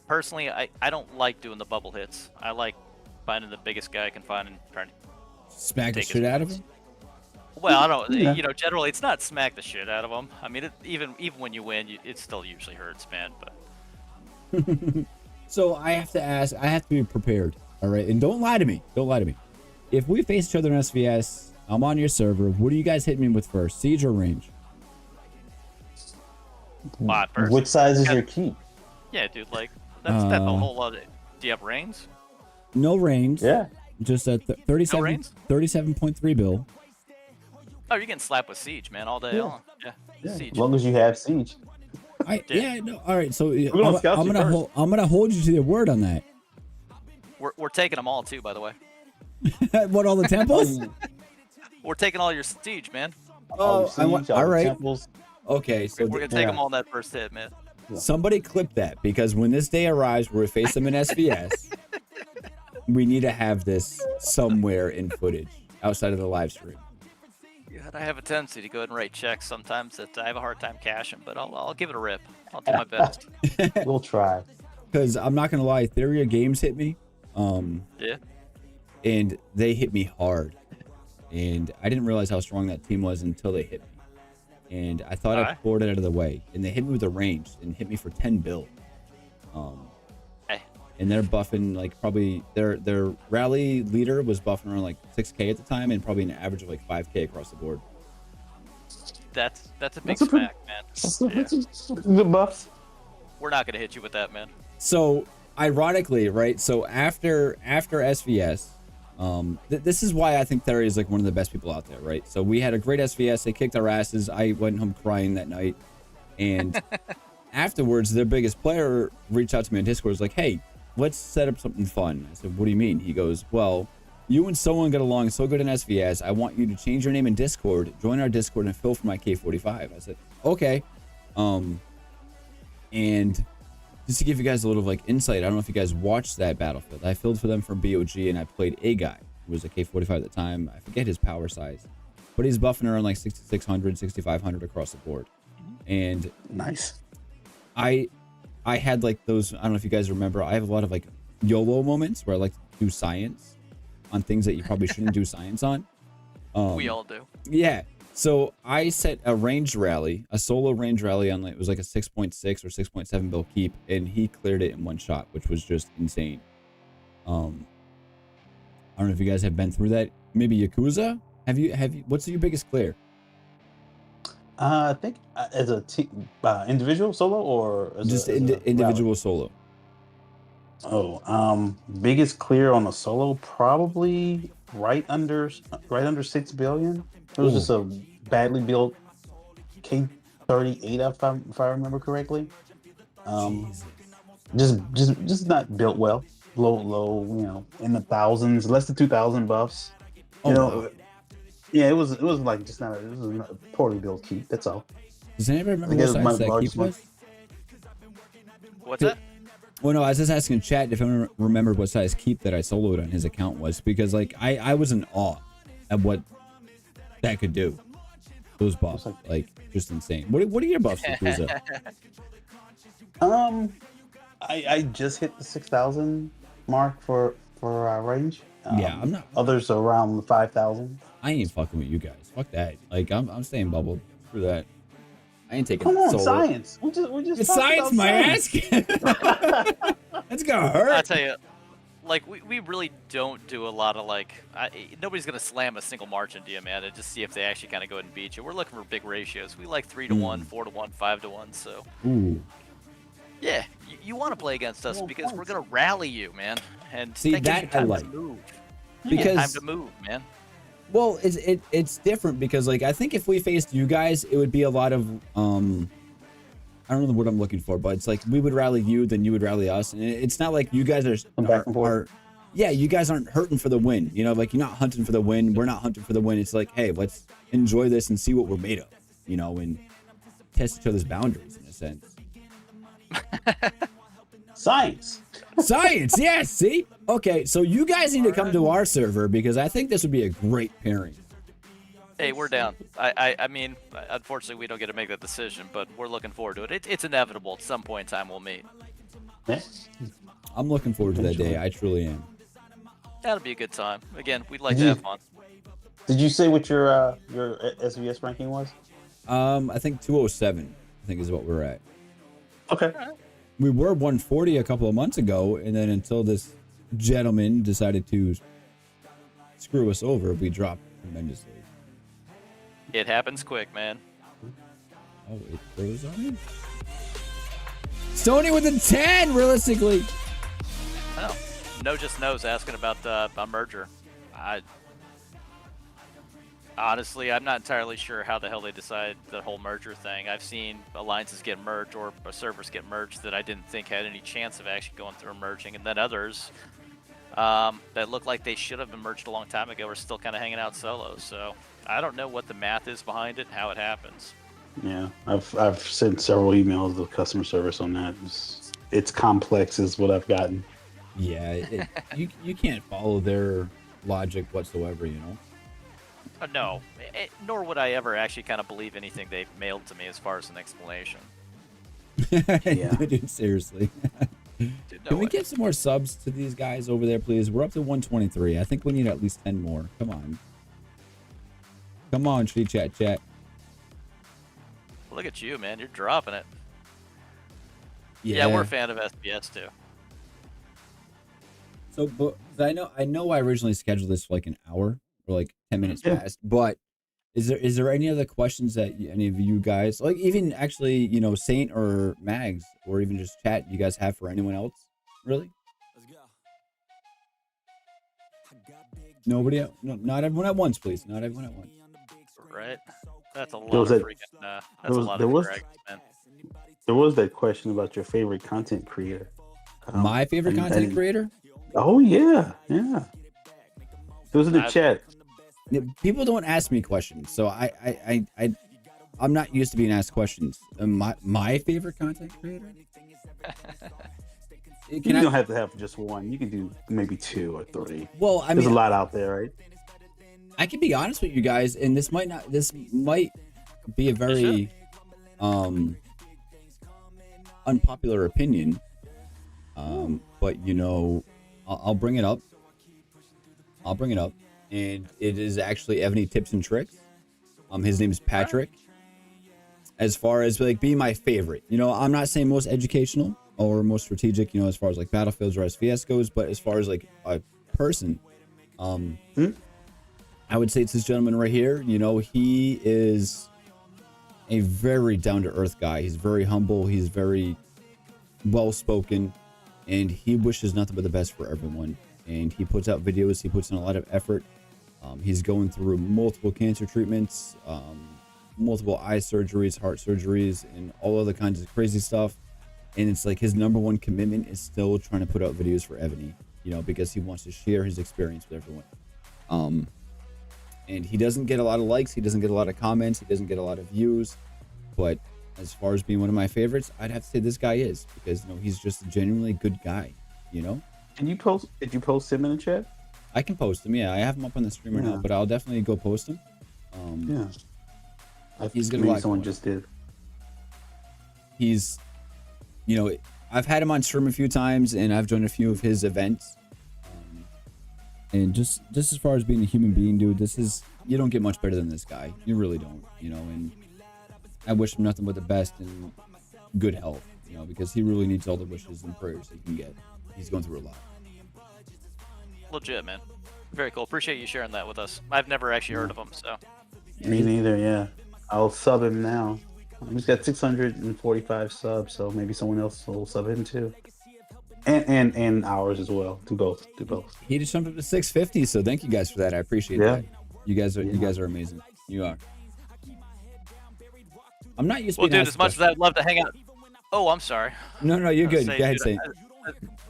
Personally, I don't like doing the bubble hits. I like finding the biggest guy I can find and trying to Smack the take his shit out of points. him? Well, I don't. Yeah. Generally, it's not smack the shit out of them. I mean, even when you win, it still usually hurts, man. But So I have to ask, I have to be prepared. All right. And don't lie to me. If we face each other in SVS, I'm on your server. What do you guys hit me with first? Siege or range? Lot first. Which size is your keep? Yeah, dude. Like that's a whole lot. Do you have reigns? No range. Yeah. Just a 37.3 bill. Oh, you're getting slapped with siege, man, all day Yeah. long. Yeah. Yeah. Siege. As long as you have siege. All right. So gonna scout I'm you gonna first. I'm gonna hold you to your word on that. We're taking them all too, by the way. What, all the temples? We're taking all your siege, man. Oh, Siege, all right. Temples. Okay, so We're gonna take Yeah. them all in that first hit, man. somebody clip that, because when this day arrives where we face them in SVS, we need to have this somewhere in footage outside of the live stream. God, I have a tendency to go ahead and write checks sometimes that I have a hard time cashing, but I'll give it a rip. I'll do my best. We'll try. Because I'm not gonna lie, Theria Games hit me, Yeah. and they hit me hard, and I didn't realize how strong that team was until they hit me, and I thought I Alright. poured it out of the way, and they hit me with a range and hit me for 10 bill. Hey, And they're buffing like probably their rally leader was buffing around like 6K at the time, and probably an average of like 5K across the board. that's a big That's a pretty- smack, man. Good buffs. We're not gonna hit you with that, man. So ironically, right? So after SVS, this is why I think Theria is like one of the best people out there, right? So we had a great SVS. They kicked our asses. I went home crying that night, and afterwards, their biggest player reached out to me on Discord. Was like, "Hey, let's set up something fun." I said, "What do you mean?" He goes, "Well, you and someone got along so good in SVS. I want you to change your name in Discord, join our Discord, and fill for my K45." I said, "Okay." And just to give you guys a little like insight, I don't know if you guys watched that Battlefield. I filled for them from BOG, and I played a guy who was a K45 at the time. I forget his power size, but he's buffing around like 6,600, 6,500 across the board. And Nice. I had like those, I don't know if you guys remember, I have a lot of like YOLO moments where I like to do science on things that you probably shouldn't do science on. We all do. Yeah. So I set a range rally, a solo range rally on like, it was like a 6.6 or 6.7 bill keep, and he cleared it in one shot, which was just insane. I don't know if you guys have been through that. Maybe Yakuza? Have you, what's your biggest clear? I think as a individual solo or as Just a individual solo. rally? Oh, biggest clear on a solo probably right under 6 billion. It was Ooh. just a badly built K38 if I remember correctly. Jesus. Just not built well. Low, in the thousands, less than 2,000 buffs. Oh, wow. Yeah, it was like just not. It was a poorly built keep. That's all. Does anybody remember I what guess my size that keep largest one. was? What's that? Well, no, I was just asking chat if anyone remembered what size keep that I soloed on his account was, because like I was in awe at what that could do. Those buffs, like just insane. What are your buffs, Yakuza? I just hit the 6,000 mark for range. Yeah, I'm not. Others are around the 5,000. I ain't fucking with you guys. Fuck that. Like I'm staying bubbled. Screw that. I ain't taking Come on, solo. science. We just It's talked science, about my science. ass. That's gonna hurt. I tell you, like we really don't do a lot of like. Nobody's gonna slam a single march into you, man, and just see if they actually kind of go ahead and beat you. We're looking for big ratios. We like 3-1, 4-1, 5-1. So Ooh. yeah, you want to play against us Well, because we're points. gonna rally you, man. And See, gives you that I time like. to move. Because Time to move, man. well, it's different because like I think if we faced you guys, it would be a lot of I don't know what I'm looking for, but it's like we would rally you, then you would rally us, and it's not like you guys Back and forth. yeah, you guys aren't hurting for the win. You know, like you're not hunting for the win. We're not hunting for the win. It's like, hey, let's enjoy this and see what we're made of, you know, and test each other's boundaries in a sense. Science. Science, yes. See, okay, so you guys need to come to our server because I think this would be a great pairing. Hey, we're down. I mean, unfortunately, we don't get to make that decision, but we're looking forward to it. It's inevitable. At some point in time, we'll meet. Yeah. I'm looking forward to that day. I truly am. That'll be a good time. Again, we'd like to have fun. Did you say what your SVS ranking was? I think 207. I think is what we're at. Okay. We were 140 a couple of months ago, and then until this gentleman decided to screw us over, we dropped tremendously. It happens quick, man. Oh, it froze on me? Sony with a 10, realistically. Oh, no just knows asking about a merger. Honestly, I'm not entirely sure how the hell they decide the whole merger thing. I've seen alliances get merged or servers get merged that I didn't think had any chance of actually going through merging, and then others that look like they should have been merged a long time ago are still kind of hanging out solo. So I don't know what the math is behind it and how it happens. Yeah, I've sent several emails to customer service on that. It's complex, is what I've gotten. Yeah, you can't follow their logic whatsoever, you know. No, nor would I ever actually kind of believe anything they've mailed to me as far as an explanation. Yeah. Dude, seriously. Dude, no Can we way. get some more subs to these guys over there, please? We're up to 123. I think we need at least 10 more. Come on. Come on, Tree Chat Chat. Look at you, man. You're dropping it. Yeah, we're a fan of SBS too. So, but I know I originally scheduled this for like an hour or like 10 minutes Yeah. past, but is there any other questions that any of you guys, like even actually, you know, Saint or Mags or even just chat, you guys have for anyone else? Really? Nobody? No, not everyone at once, please. Not everyone at once. Right? That's a lot was of that- freaking. That's there a was- lot there of was- dragons, man. There was that question about your favorite content creator. My favorite content creator? Oh yeah, yeah. It was in the chat. Yeah, people don't ask me questions, so I'm not used to being asked questions. My favorite content creator? You don't have to have just one. You can do maybe 2 or 3. Well, I There's mean, a lot out there, right? I can be honest with you guys, and this might be a very unpopular opinion, but you know, I'll bring it up. And it is actually Evony Tips and Tricks. His name is Patrick. As far as like being my favorite, you know, I'm not saying most educational or most strategic, you know, as far as like Battlefields or SVS goes, but as far as like a person, I would say it's this gentleman right here. You know, he is a very down-to-earth guy. He's very humble. He's very well-spoken, and he wishes nothing but the best for everyone. And he puts out videos. He puts in a lot of effort. He's going through multiple cancer treatments, multiple eye surgeries, heart surgeries, and all other kinds of crazy stuff. And it's like his number one commitment is still trying to put out videos for Evony, you know, because he wants to share his experience with everyone. And he doesn't get a lot of likes. He doesn't get a lot of comments. He doesn't get a lot of views. But as far as being one of my favorites, I'd have to say this guy is, because, you know, he's just a genuinely good guy, you know? Did you post him in the chat? I can post him, yeah. I have him up on the stream right now, but I'll definitely go post him. He's gonna maybe someone just did. He's, you know, I've had him on stream a few times, and I've joined a few of his events. And just as far as being a human being, dude, you don't get much better than this guy. You really don't, you know, and I wish him nothing but the best and good health, you know, because he really needs all the wishes and prayers he can get. He's going through a lot. Legit, man. Very cool. Appreciate you sharing that with us. I've never actually heard of him, so. Me neither, yeah. I'll sub him now. He's got 645 subs, so maybe someone else will sub him too. And ours as well. Do both. He just jumped up to 650, so thank you guys for that. I appreciate that. You guys are amazing. You are. I'm not used to being dude, asked as much as I'd love to hang out. Oh, I'm sorry. No, you're good. Say, Go ahead, dude, Saint.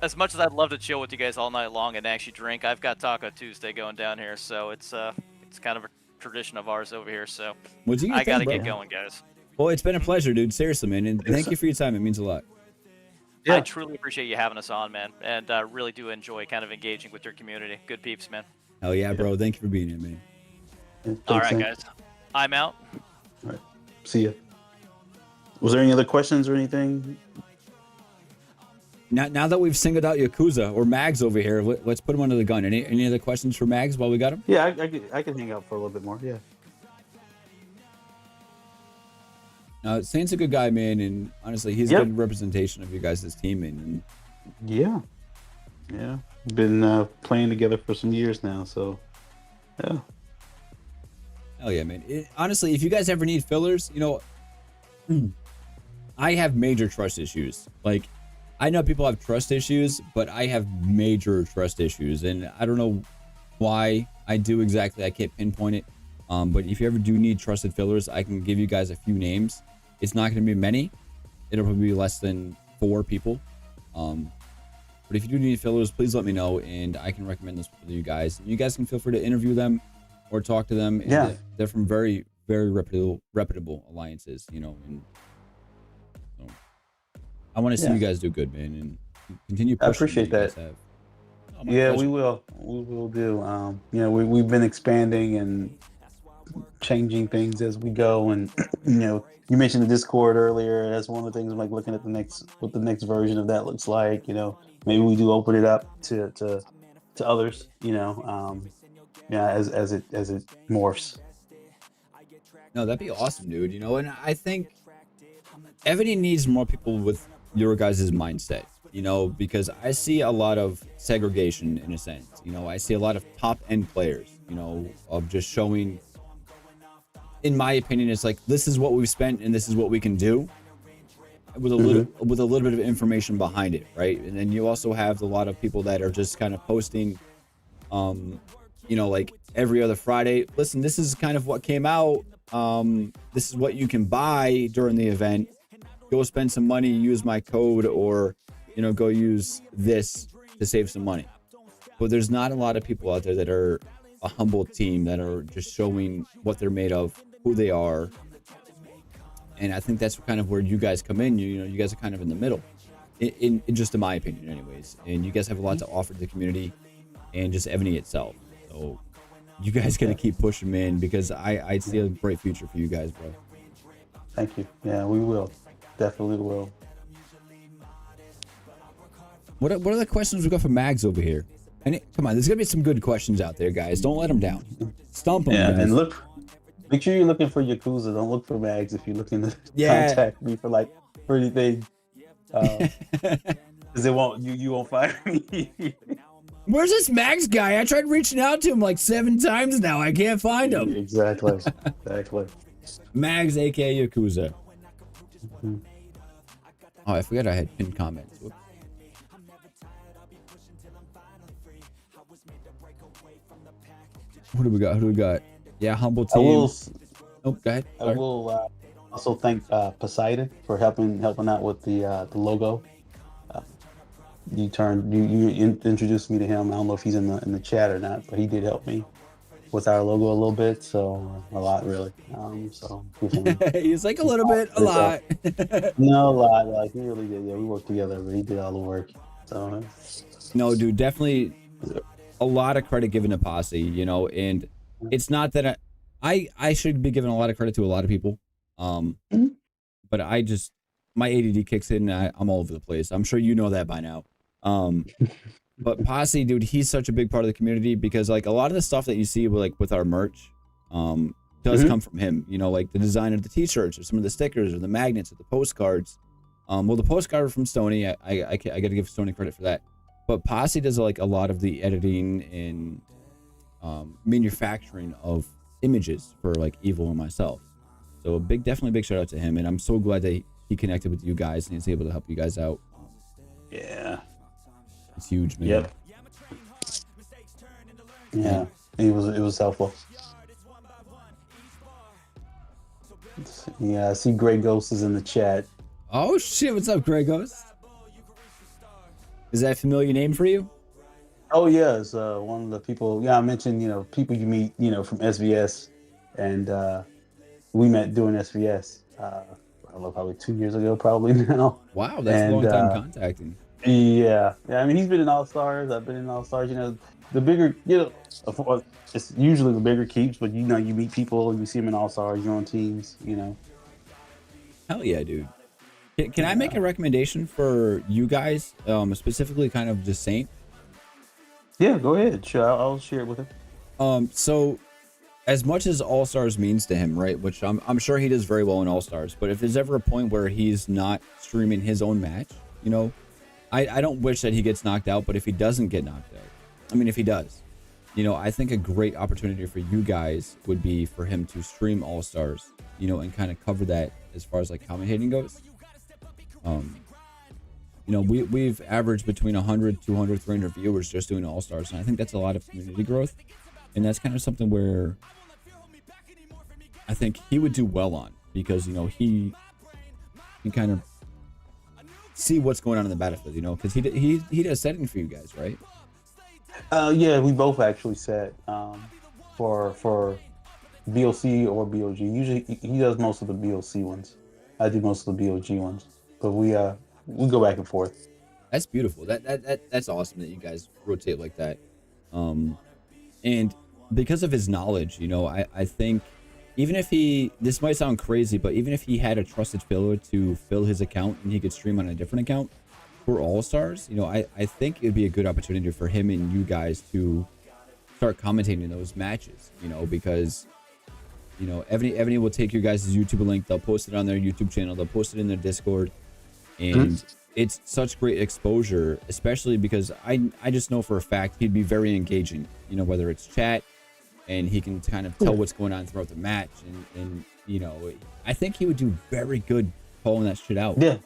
As much as I'd love to chill with you guys all night long and actually drink, I've got Taco Tuesday going down here, so it's kind of a tradition of ours over here. So I gotta get going, guys. Well, it's been a pleasure, dude. Seriously, man, and thank you for your time. It means a lot. Yeah. I truly appreciate you having us on, man, and really do enjoy kind of engaging with your community. Good peeps, man. Hell yeah, bro. Thank you for being here, man. All right, guys. I'm out. All right. See ya. Was there any other questions or anything? Now that we've singled out Yakuza or Mags over here, let's put him under the gun. Any other questions for Mags while we got him? Yeah, I can hang out for a little bit more. Yeah. Saint's a good guy, man, and honestly, he's a good representation of you guys' team. And yeah, been playing together for some years now, so yeah. Hell yeah, man. Honestly, if you guys ever need fillers, you know, I have major trust issues. Like, I know people have trust issues, but I have major trust issues, and I don't know why I do exactly. I can't pinpoint it. But if you ever do need trusted fillers, I can give you guys a few names. It's not going to be many. It'll probably be less than 4 people. But if you do need fillers, please let me know, and I can recommend those to you guys. You guys can feel free to interview them or talk to them. Yeah. They're from very, very reputable alliances, you know, and so I want to see you guys do good, man, and continue pushing. I appreciate what you guys that. have. Oh, my Yeah, pleasure. we will do. You know, we've been expanding and changing things as we go, and you know, you mentioned the Discord earlier. That's one of the things I'm like looking at what the next version of that looks like. You know, maybe we do open it up to others. You know, yeah, as it morphs. No, that'd be awesome, dude. You know, and I think Evony needs more people with your guys' mindset, you know, because I see a lot of segregation in a sense. You know, I see a lot of top end players, you know, of just showing, in my opinion, it's like, this is what we've spent and this is what we can do with a little bit of information behind it, right? And then you also have a lot of people that are just kind of posting, you know, like every other Friday, listen, this is kind of what came out. This is what you can buy during the event. Go spend some money, use my code, or, you know, go use this to save some money. But there's not a lot of people out there that are a humble team that are just showing what they're made of, who they are. And I think that's kind of where you guys come in. You know, you guys are kind of in the middle, in just in my opinion, anyways. And you guys have a lot to offer to the community and just Evony itself. So you guys got to keep pushing, man, because I see a bright future for you guys, bro. Thank you. Yeah, we will. Definitely will. What are the questions we got from Mags over here? And come on, there's gonna be some good questions out there, guys. Don't let them down. Stump them, Yeah, guys. and look, make sure you're looking for Yakuza. Don't look for Mags if you're looking to Yeah. contact me for like anything. Because it won't you won't find me. Where's this Mags guy? I tried reaching out to him like 7 times now. I can't find him. Exactly. Exactly. Mags, aka Yakuza. Oh, I forgot I had pinned comments. Whoops. What do we got? Who do we got? Yeah, humble team. Oh, go ahead. I Sorry. will also thank Poseidon for helping out with the logo. You introduced me to him. I don't know if he's in the chat or not, but he did help me with our logo a little bit, so a lot really. So he's like a little bit, a lot. No, a lot. Like he really did. Yeah, we worked together, but he did all the work. So no, dude, definitely a lot of credit given to Posse, you know, and it's not that I should be giving a lot of credit to a lot of people, but I just, my ADD kicks in and I'm all over the place. I'm sure you know that by now. But Posse, dude, he's such a big part of the community because like a lot of the stuff that you see with our merch does come from him, you know, like the design of the t-shirts or some of the stickers or the magnets or the postcards. Well, the postcard were from Stony. I got to give Stony credit for that. But Posse does like a lot of the editing and manufacturing of images for like Evil and myself. So definitely big shout out to him. And I'm so glad that he connected with you guys and he's able to help you guys out. yeah. It's huge, man. Yep. Yeah. It was helpful. Yeah, I see Grey Ghost is in the chat. Oh shit, what's up, Grey Ghost? Is that a familiar name for you? Oh yeah, it's one of the people. Yeah, I mentioned, you know, people you meet, you know, from SVS, and we met doing SVS. I don't know, probably 2 years ago, probably now. Wow, that's a long time contacting. Yeah. I mean, he's been in All Stars. I've been in All Stars. You know, the bigger, you know, it's usually the bigger keeps, but you know, you meet people, you see them in All Stars, you're on teams, you know. Hell yeah, dude. Can I make a recommendation for you guys, specifically kind of just Saint? Yeah, go ahead. Sure, I'll share it with him. So as much as All Stars means to him, right? Which I'm sure he does very well in All Stars, but if there's ever a point where he's not streaming his own match, you know, I don't wish that he gets knocked out, but if he doesn't get knocked out, I mean, if he does, you know, I think a great opportunity for you guys would be for him to stream All Stars, you know, and kind of cover that as far as like commentating goes. You know, we've averaged between 100, 200, 300 viewers just doing All Stars, and I think that's a lot of community growth, and that's kind of something where I think he would do well on, because, you know, he can kind of see what's going on in the battlefield, you know, because he does setting for you guys, right? Yeah, we both actually set for BOC or BOG. Usually he does most of the BOC ones. I do most of the BOG ones, but we go back and forth. That's beautiful. That's awesome that you guys rotate like that. And because of his knowledge, you know, I think even if this might sound crazy, but even if he had a trusted filler to fill his account and he could stream on a different account for All Stars, you know, I think it'd be a good opportunity for him and you guys to start commentating those matches, you know, because, you know, Evony will take your guys' YouTube link, they'll post it on their YouTube channel, they'll post it in their Discord, and it's such great exposure, especially because I just know for a fact he'd be very engaging, you know, whether it's chat, and he can kind of tell what's going on throughout the match, and you know, I think he would do very good calling that shit out. Yeah.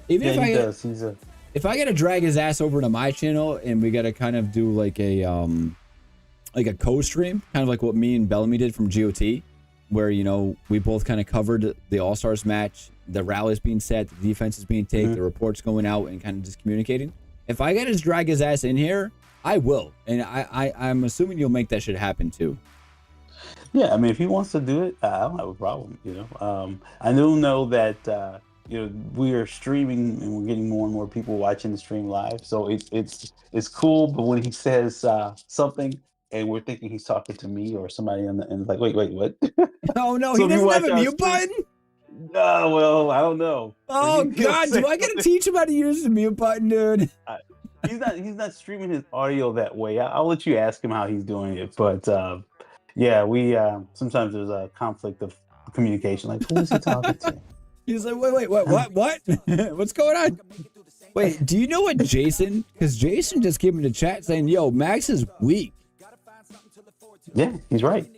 Even yeah, if he does. if I gotta drag his ass over to my channel and we gotta kind of do like a co-stream, kind of like what me and Bellamy did from GOT, where, you know, we both kind of covered the All-Stars match, the rallies being set, the defense is being taken, the reports going out, and kind of just communicating. If I gotta drag his ass in here, I will, and I'm assuming you'll make that shit happen too. Yeah, I mean, if he wants to do it, I don't have a problem. You know, I do know that you know, we are streaming and we're getting more and more people watching the stream live, so it's cool. But when he says something and we're thinking he's talking to me or somebody and it's like, wait, what? Oh no, So he if you doesn't have watch a our mute stream- button? No, well, I don't know. Oh God, do I gotta teach him how to use the mute button, dude? He's not streaming his audio that way. I'll let you ask him how he's doing it, but yeah, we sometimes there's a conflict of communication. Like, who is he talking to? He's like, wait, what? What's going on? Wait, do you know what Jason? Because Jason just came into chat saying, "Yo, Max is weak." Yeah, he's right.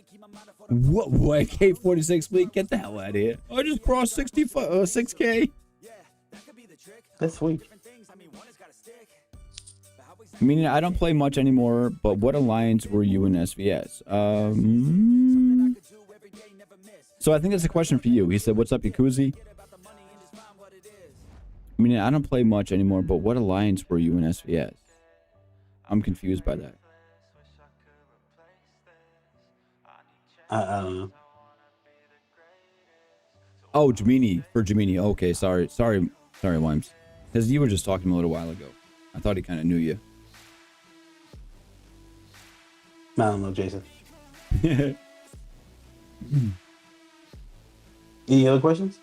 What? K46 weak? Get the hell out of here! I just crossed 6K. That's weak. Meaning I don't play much anymore, but what alliance were you in SVS? So I think that's a question for you. He said, "What's up, Yakuzi?" I mean, I don't play much anymore, but what alliance were you in SVS? I'm confused by that. I don't know. Oh, Jamini, for Jamini. Okay, sorry, Wimes. Because you were just talking a little while ago. I thought he kind of knew you. I don't know, Jason. Any other questions?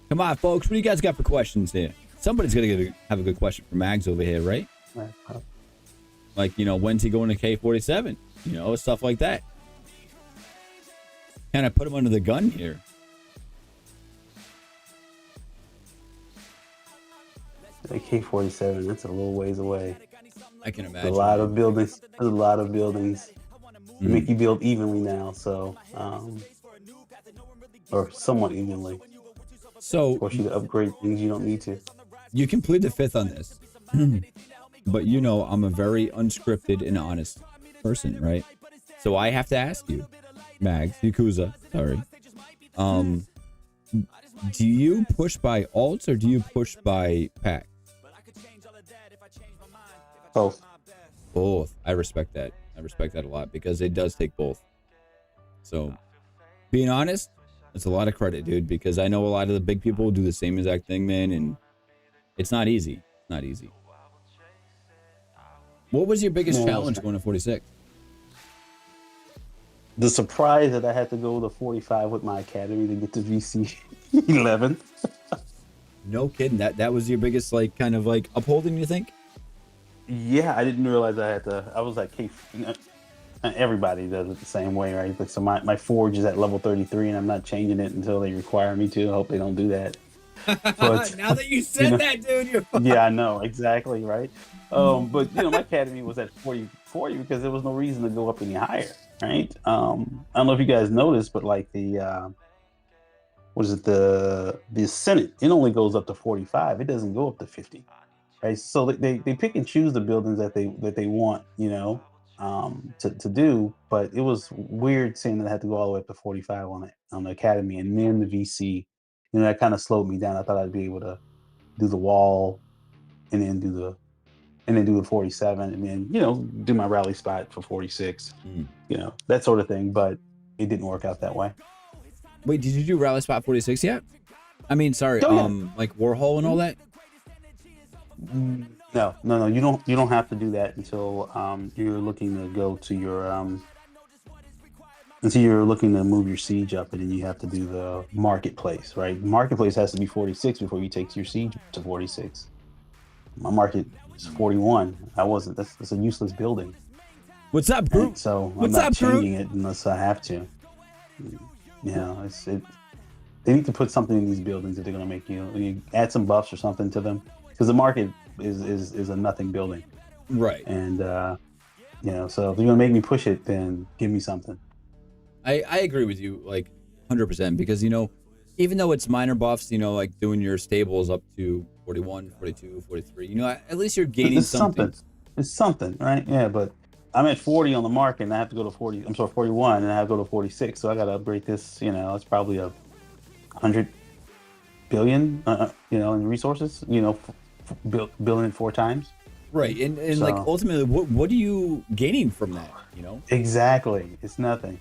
Come on, folks. What do you guys got for questions here? Somebody's going to have a good question for Mags over here, right? Like, you know, when's he going to K47? You know, stuff like that. Kind of put him under the gun here. K47, that's a little ways away. I can imagine. There's a lot of buildings. There's a lot of buildings. They make you build evenly now, so or somewhat evenly. So, force you to upgrade things you don't need to. You can plead the fifth on this. But you know, I'm a very unscripted and honest person, right? So I have to ask you, Mags, Yakuza, sorry. Do you push by alts or do you push by packs? Both. Both. I respect that. I respect that a lot because it does take both. So, being honest, it's a lot of credit, dude, because I know a lot of the big people do the same exact thing, man, and it's not easy. It's not easy. What was your biggest challenge going to 46? The surprise that I had to go to 45 with my academy to get to VC 11. No kidding. That was your biggest, like, kind of like upholding, you think? Yeah, I didn't realize I had to. I was like, hey, everybody does it the same way, right? Like, so my forge is at level 33 and I'm not changing it until they require me to. I hope they don't do that. But, now that you said that, dude, you're fine. Yeah, I know, exactly, right? But, you know, my academy was at 40 because there was no reason to go up any higher, right? I don't know if you guys noticed, but like the, what is it, the Senate, it only goes up to 45. It doesn't go up to 50, right? So they pick and choose the buildings that they want, you know, to do. But it was weird seeing that I had to go all the way up to 45 on the academy and then the VC. You know, that kind of slowed me down. I thought I'd be able to do the wall and then do the 47 and then, you know, do my rally spot for 46, you know, that sort of thing. But it didn't work out that way. Wait, did you do Rally Spot 46 yet? I mean, sorry, Oh, yeah. like Warhol and all that. No. You don't have to do that until you're looking to go to your until you're looking to move your siege up, and then you have to do the marketplace, right? Marketplace has to be 46 before you take your siege to 46. My market is 41. That's a useless building. What's up, Brute? And so What's I'm not up, Brute? changing it unless I have to. They need to put something in these buildings if they're going to make you add some buffs or something to them, because the market is a nothing building. Right. And so if you're going to make me push it, then give me something. I agree with you like 100% because, even though it's minor buffs, like doing your stables up to 41, 42, 43, at least you're gaining something. It's something, right? Yeah, but I'm at 40 on the market and I have to go to 41 and I have to go to 46. So I got to upgrade this, it's probably 100 billion, in resources, billion 4 times. Right. And like ultimately, what are you gaining from that, Exactly. It's nothing.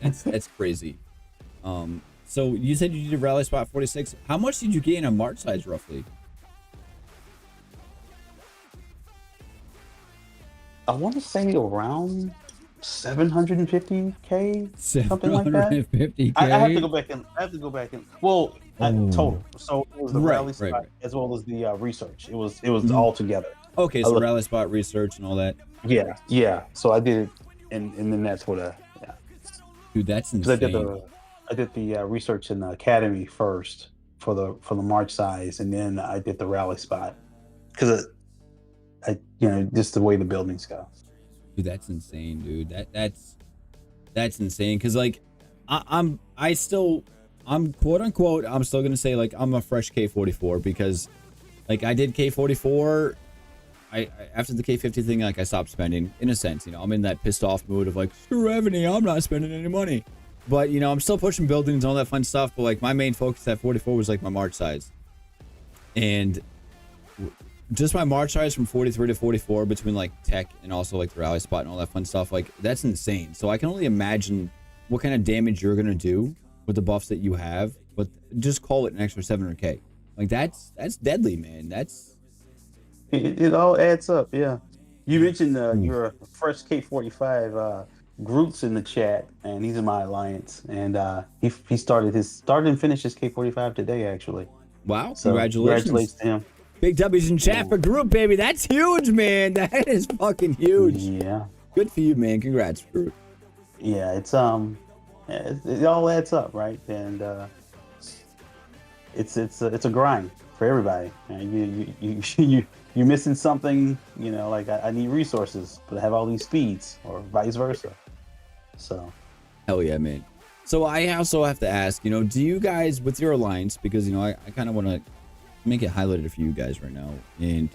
That's crazy. So you said you did Rally Spot 46. How much did you gain on March size roughly? I want to say around 750K, something like that. 750K. I have to go back and. Well, total. So it was the rally spot right. as well as the research. It was all together. Okay, so Rally Spot research and all that. Yeah. So I did it, and then that's what Dude, that's insane. I did the research in the academy first for the March size, and then I did the Rally Spot because just the way the buildings go. Dude, that's insane, dude. That's insane. Because like, I'm quote unquote, I'm still gonna say like I'm a fresh K44 because like I did K44. I after the K50 thing, like I stopped spending in a sense. I'm in that pissed off mood of like, screw Evony, I'm not spending any money. But I'm still pushing buildings and all that fun stuff. But like my main focus at 44 was like my March size, and just my March size from 43 to 44 between like tech and also like the Rally Spot and all that fun stuff. Like that's insane. So I can only imagine what kind of damage you're gonna do with the buffs that you have. But just call it an extra 700K. Like that's deadly, man. It all adds up. Yeah. You mentioned your first K45. Groot's in the chat, and he's in my alliance, and he started and finished his K45 today, actually. Wow! So, congratulations to him. Big W's in chat for Groot, baby. That's huge, man. That is fucking huge. Yeah. Good for you, man. Congrats, Groot. Yeah, it all adds up, right? And it's a grind for everybody. You're missing something, like I need resources, but I have all these speeds, or vice versa. So, hell yeah, man. So I also have to ask, do you guys with your alliance, because I kind of want to make it highlighted for you guys right now, and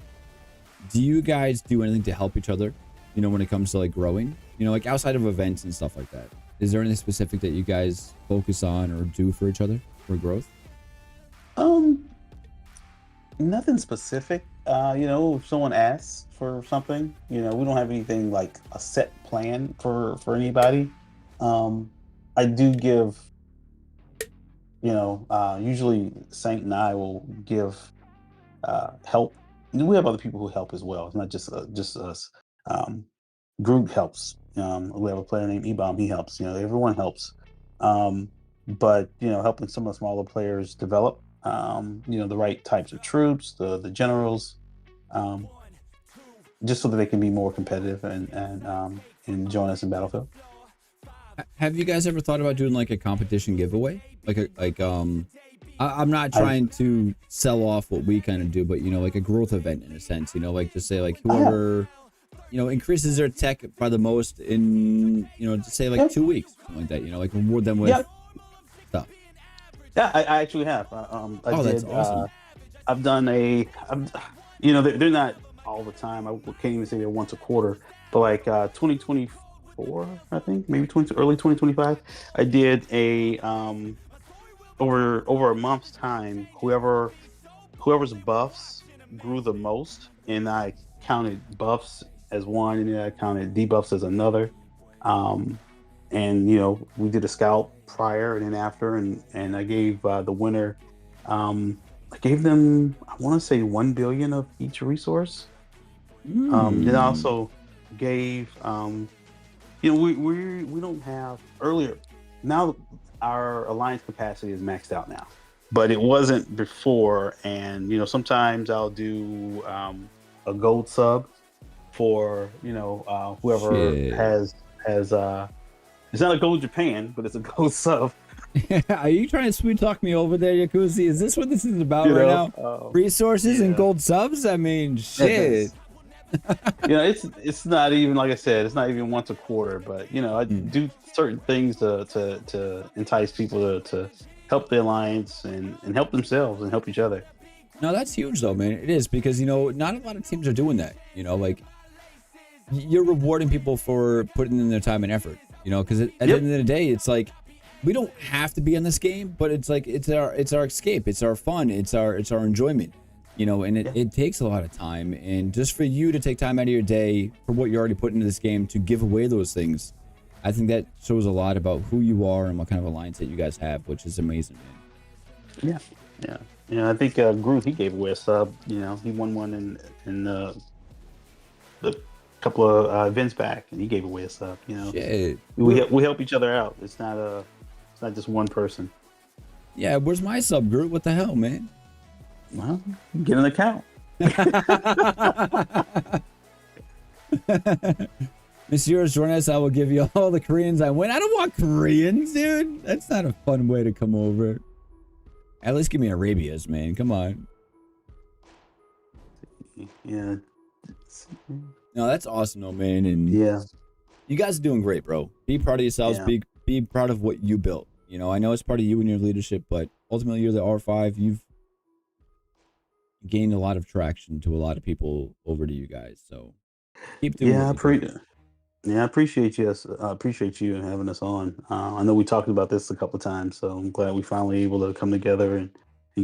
do you guys do anything to help each other, when it comes to like growing, like outside of events and stuff like that? Is there anything specific that you guys focus on or do for each other for growth? Nothing specific. If someone asks for something, we don't have anything like a set plan for anybody. I do give, usually Saint and I will give help. We have other people who help as well. It's not just us. Group helps. We have a player named Ebom. He helps. Everyone helps. But helping some of the smaller players develop. The right types of troops, the generals, just so that they can be more competitive and join us in Battlefield. Have you guys ever thought about doing like a competition giveaway? I'm not trying to sell off what we kind of do, but like a growth event in a sense. Like just say like whoever increases their tech by the most in just say like 2 weeks, something like that. Like reward them with stuff. Yeah, I actually have. That's awesome. I've done they're not all the time. I can't even say they're once a quarter, but like 2024, I think, maybe early 2025, I did a over a month's time. Whoever's buffs grew the most, and I counted buffs as one, and then I counted debuffs as another. and you know, we did a scout prior and then after, and I gave the winner, I gave them, I want to say 1 billion of each resource. Then I also gave, you know, we don't have earlier. Now our alliance capacity is maxed out now, but it wasn't before. And you know, sometimes I'll do a gold sub for, you know, whoever has it's not a gold Japan, but it's a gold sub. Are you trying to sweet talk me over there, Yakuzi? Is this what this is about You right know, now? Resources and gold subs? I mean, shit. You know, it's not even, like I said, it's not even once a quarter, but you know, I do certain things to entice people to help the alliance and help themselves and help each other. No, that's huge though, man. It is, because you know, not a lot of teams are doing that. You know, like you're rewarding people for putting in their time and effort. You know, because at the end of the day, it's like we don't have to be in this game, but it's like it's our escape, it's our fun, it's our enjoyment. You know, and it takes a lot of time, and just for you to take time out of your day for what you already put into this game to give away those things, I think that shows a lot about who you are and what kind of alliance that you guys have, which is amazing, man. Yeah. I think Groot, he gave away a sub. You know, he won one in the couple of events back, and he gave away a sub. You know, Shit. we help each other out. It's not just one person. Yeah, where's my sub, Groot? What the hell, man? Well, get an account. Monsieur Jornes, I will give you all the Koreans I win. I don't want Koreans, dude. That's not a fun way to come over. At least give me Arabia's, man. Come on. Yeah. No, that's awesome, though, man. And yeah, you guys are doing great, bro. Be proud of yourselves. Yeah. Be proud of what you built. You know, I know it's part of you and your leadership, but ultimately you're the R5. You've gained a lot of traction to a lot of people over to you guys. So keep doing I appreciate you. I appreciate you and having us on. I know we talked about this a couple of times, so I'm glad we finally able to come together and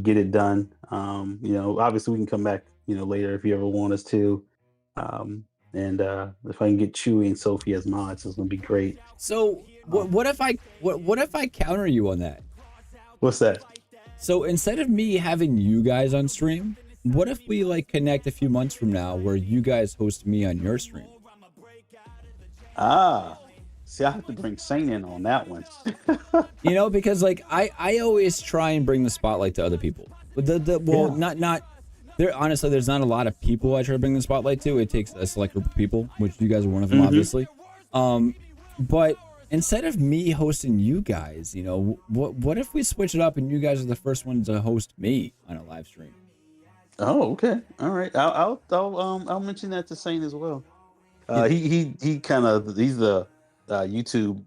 get it done. You know, obviously we can come back, you know, later if you ever want us to. And if I can get Chewy and Sophie as mods, it's gonna be great. So what if I counter you on that? What's that? So instead of me having you guys on stream, what if we like connect a few months from now where you guys host me on your stream? See, I have to bring Saint in on that one. You know, because like I always try and bring the spotlight to other people. But not there. Honestly, there's not a lot of people I try to bring the spotlight to. It takes a select group of people, which you guys are one of them, obviously. But instead of me hosting you guys, you know, what if we switch it up and you guys are the first ones to host me on a live stream? Oh, okay, all right. I'll mention that to Saint as well. He's the YouTube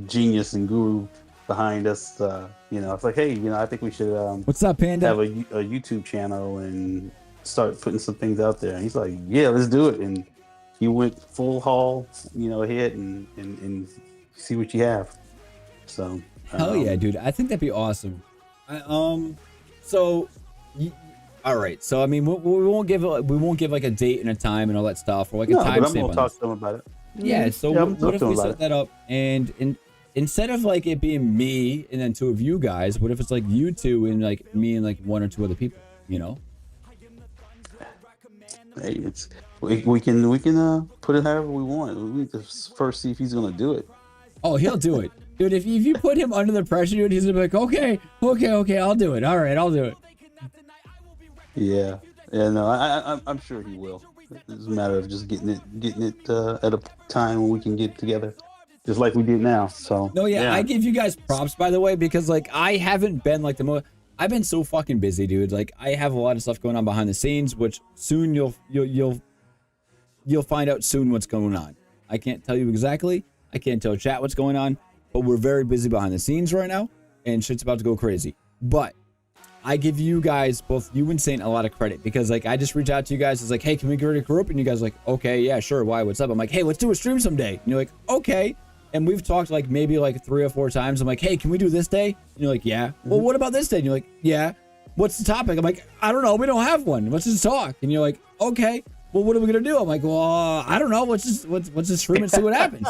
genius and guru behind us. You know, it's like, hey, you know, I think we should what's up, Panda? Have a YouTube channel and start putting some things out there. And he's like, yeah, let's do it. And he went full haul, you know, ahead and see what you have. So hell yeah, dude. I think that'd be awesome. All right. So I mean, we won't give like a date and a time and all that stuff, or like a time I'm gonna talk to them about it. Yeah. So what if we set that up and instead of like it being me and then two of you guys, what if it's like you two and like me and like one or two other people? You know. Hey, we can put it however we want. We need to first see if he's gonna do it. Oh, he'll do it, dude. If you put him under the pressure, dude, he's gonna be like, okay, I'll do it. All right, I'll do it. Yeah, no, I'm sure he will. It's a matter of just getting it at a time when we can get together, just like we did now. So no, yeah, I give you guys props, by the way, because like I haven't been like I've been so fucking busy, dude. Like I have a lot of stuff going on behind the scenes, which soon you'll find out soon what's going on. I can't tell you exactly. I can't tell chat what's going on, but we're very busy behind the scenes right now, and shit's about to go crazy. But I give you guys, both you and Saint, a lot of credit because like I just reach out to you guys. It's like, hey, can we get a group? And you guys are like, okay, yeah, sure. Why? What's up? I'm like, hey, let's do a stream someday. And you're like, okay. And we've talked like maybe like 3 or 4 times. I'm like, hey, can we do this day? And you're like, yeah. Well, what about this day? And you're like, yeah. What's the topic? I'm like, I don't know. We don't have one. Let's just talk. And you're like, okay. well, what are we gonna do? I'm like, well, I don't know. Let's just stream and see what happens.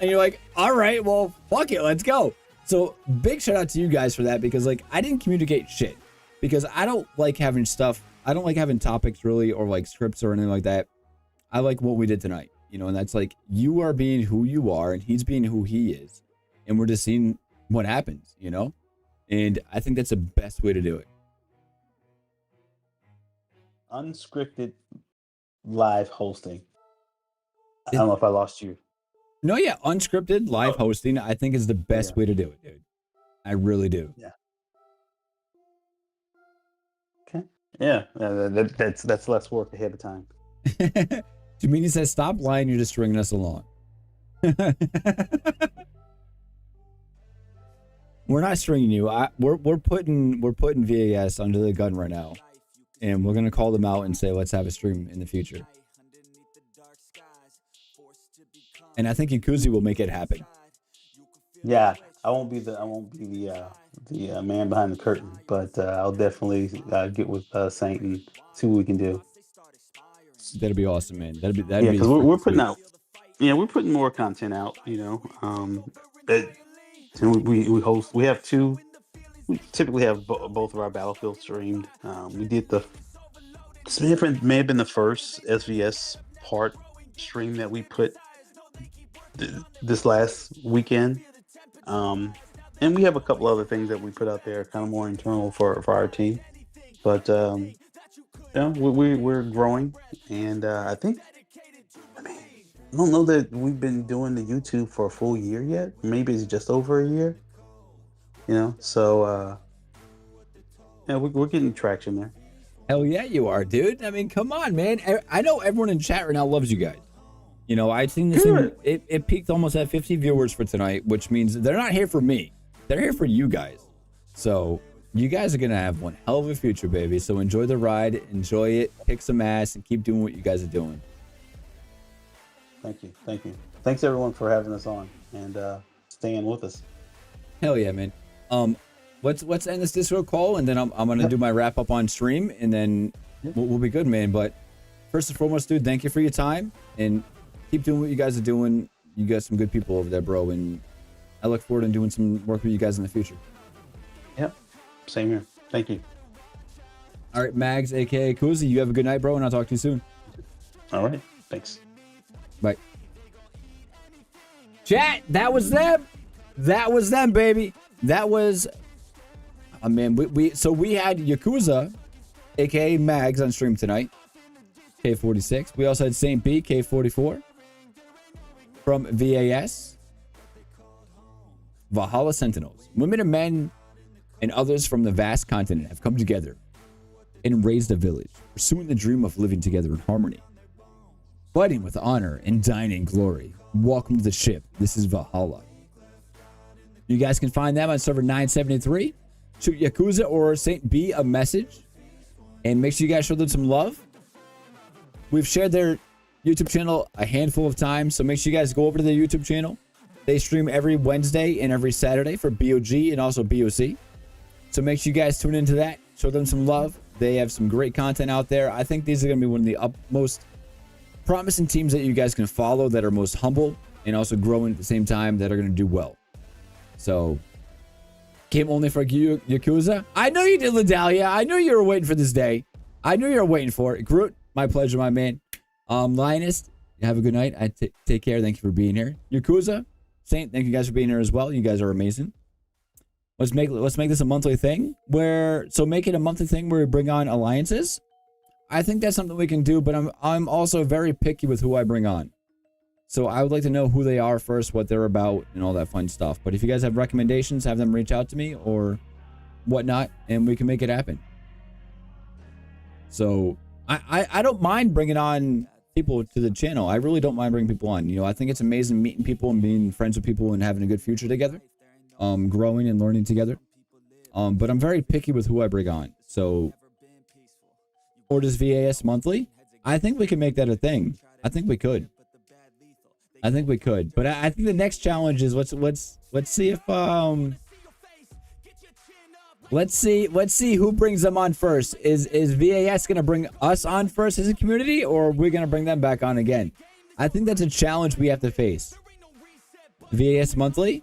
And you're like, all right, well, fuck it, let's go. So big shout out to you guys for that, because like I didn't communicate shit, because I don't like having stuff. I don't like having topics really, or like scripts or anything like that. I like what we did tonight, you know, and that's like you are being who you are and he's being who he is, and we're just seeing what happens, you know. And I think that's the best way to do it. Unscripted live hosting. I don't know if I lost you. No, yeah, unscripted live hosting, I think is the best way to do it, dude. I really do. Yeah. Okay. Yeah, that's less work ahead of time. Jamini says, "Stop lying. You're just stringing us along." We're not stringing you. We're putting VAS under the gun right now, and we're gonna call them out and say, let's have a stream in the future. And I think Yakuza will make it happen. Yeah, I won't be the man behind the curtain, but I'll definitely get with Saint and see what we can do. That'd be awesome, man. That'd be because we're putting out. Yeah, we're putting more content out. You know, we host. We have two. We typically have both of our Battlefield streamed. We did may have been the first SVS part stream that we put this last weekend. And we have a couple other things that we put out there, kind of more internal for our team. But you know, we're growing, and I don't know that we've been doing the YouTube for a full year yet. Maybe it's just over a year. You know, so yeah, we're getting traction there. Hell yeah, you are, dude. I mean, come on, man. I know everyone in chat right now loves you guys. You know, I've seen this thing, it peaked almost at 50 viewers for tonight, which means they're not here for me. They're here for you guys. So you guys are going to have one hell of a future, baby. So enjoy the ride, enjoy it, kick some ass, and keep doing what you guys are doing. Thank you. Thank you. Thanks, everyone, for having us on and staying with us. Hell yeah, man. Let's end this Discord call, and then I'm going to do my wrap up on stream, and then we'll be good, man. But first and foremost, dude, thank you for your time, and keep doing what you guys are doing. You got some good people over there, bro, and I look forward to doing some work with you guys in the future. Yep. Same here. Thank you. All right, Mags, aka Kuzi, you have a good night, bro, and I'll talk to you soon. All right. Thanks. Bye. Chat, that was them. That was them, baby. That was man. We had Yakuza, aka Mags, on stream tonight. K46. We also had Saint B, K44. From VAS. Valhalla Sentinels. Women and men and others from the vast continent have come together and raised a village, pursuing the dream of living together in harmony, fighting with honor and dying in glory. Welcome to the ship. This is Valhalla. You guys can find them on server 973. Shoot Yakuza or Saint B a message, and make sure you guys show them some love. We've shared their YouTube channel a handful of times, so make sure you guys go over to their YouTube channel. They stream every Wednesday and every Saturday for BOG and also BOC. So make sure you guys tune into that. Show them some love. They have some great content out there. I think these are going to be one of the most promising teams that you guys can follow, that are most humble and also growing at the same time, that are going to do well. So, came only for Yakuza. I know you did, Ladalia. I knew you were waiting for this day. I knew you were waiting for it. Groot, my pleasure, my man. Linus, have a good night. Take care. Thank you for being here. Yakuza, Saint, thank you guys for being here as well. You guys are amazing. Let's make this a monthly thing make it a monthly thing where we bring on alliances. I think that's something we can do, but I'm also very picky with who I bring on. So I would like to know who they are first, what they're about, and all that fun stuff. But if you guys have recommendations, have them reach out to me or whatnot, and we can make it happen. So I don't mind bringing on people to the channel. I really don't mind bringing people on. You know, I think it's amazing meeting people and being friends with people and having a good future together, growing and learning together. But I'm very picky with who I bring on. So, or does VAS monthly? I think we can make that a thing. I think we could. But I think the next challenge is let's see if Let's see who brings them on first. Is VAS gonna bring us on first as a community, or are we gonna bring them back on again? I think that's a challenge we have to face. VAS monthly?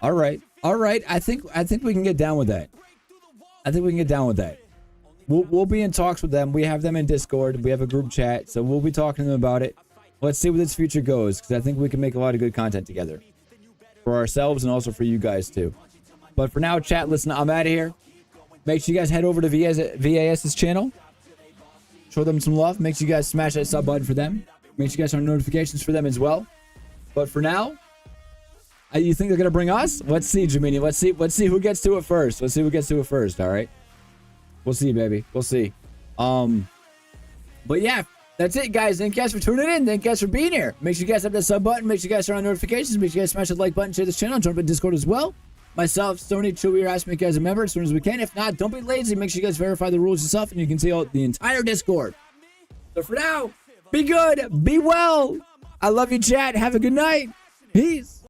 Alright. I think we can get down with that. We'll be in talks with them. We have them in Discord. We have a group chat, so we'll be talking to them about it. Let's see where this future goes, because I think we can make a lot of good content together. For ourselves and also for you guys too. But for now, chat, listen, I'm out of here. Make sure you guys head over to VAS's channel. Show them some love. Make sure you guys smash that sub button for them. Make sure you guys turn on notifications for them as well. But for now, you think they're going to bring us? Let's see, Jamini. Let's see who gets to it first. All right? We'll see, baby. We'll see. But yeah, that's it, guys. Thank you guys for tuning in. Thank you guys for being here. Make sure you guys hit that sub button. Make sure you guys turn on notifications. Make sure you guys smash the like button. Share this channel. Jump in Discord as well. Myself, Stoney, Chewy are asking you guys a member as soon as we can. If not, don't be lazy. Make sure you guys verify the rules yourself, and you can see the entire Discord. So for now, be good. Be well. I love you, chat. Have a good night. Peace.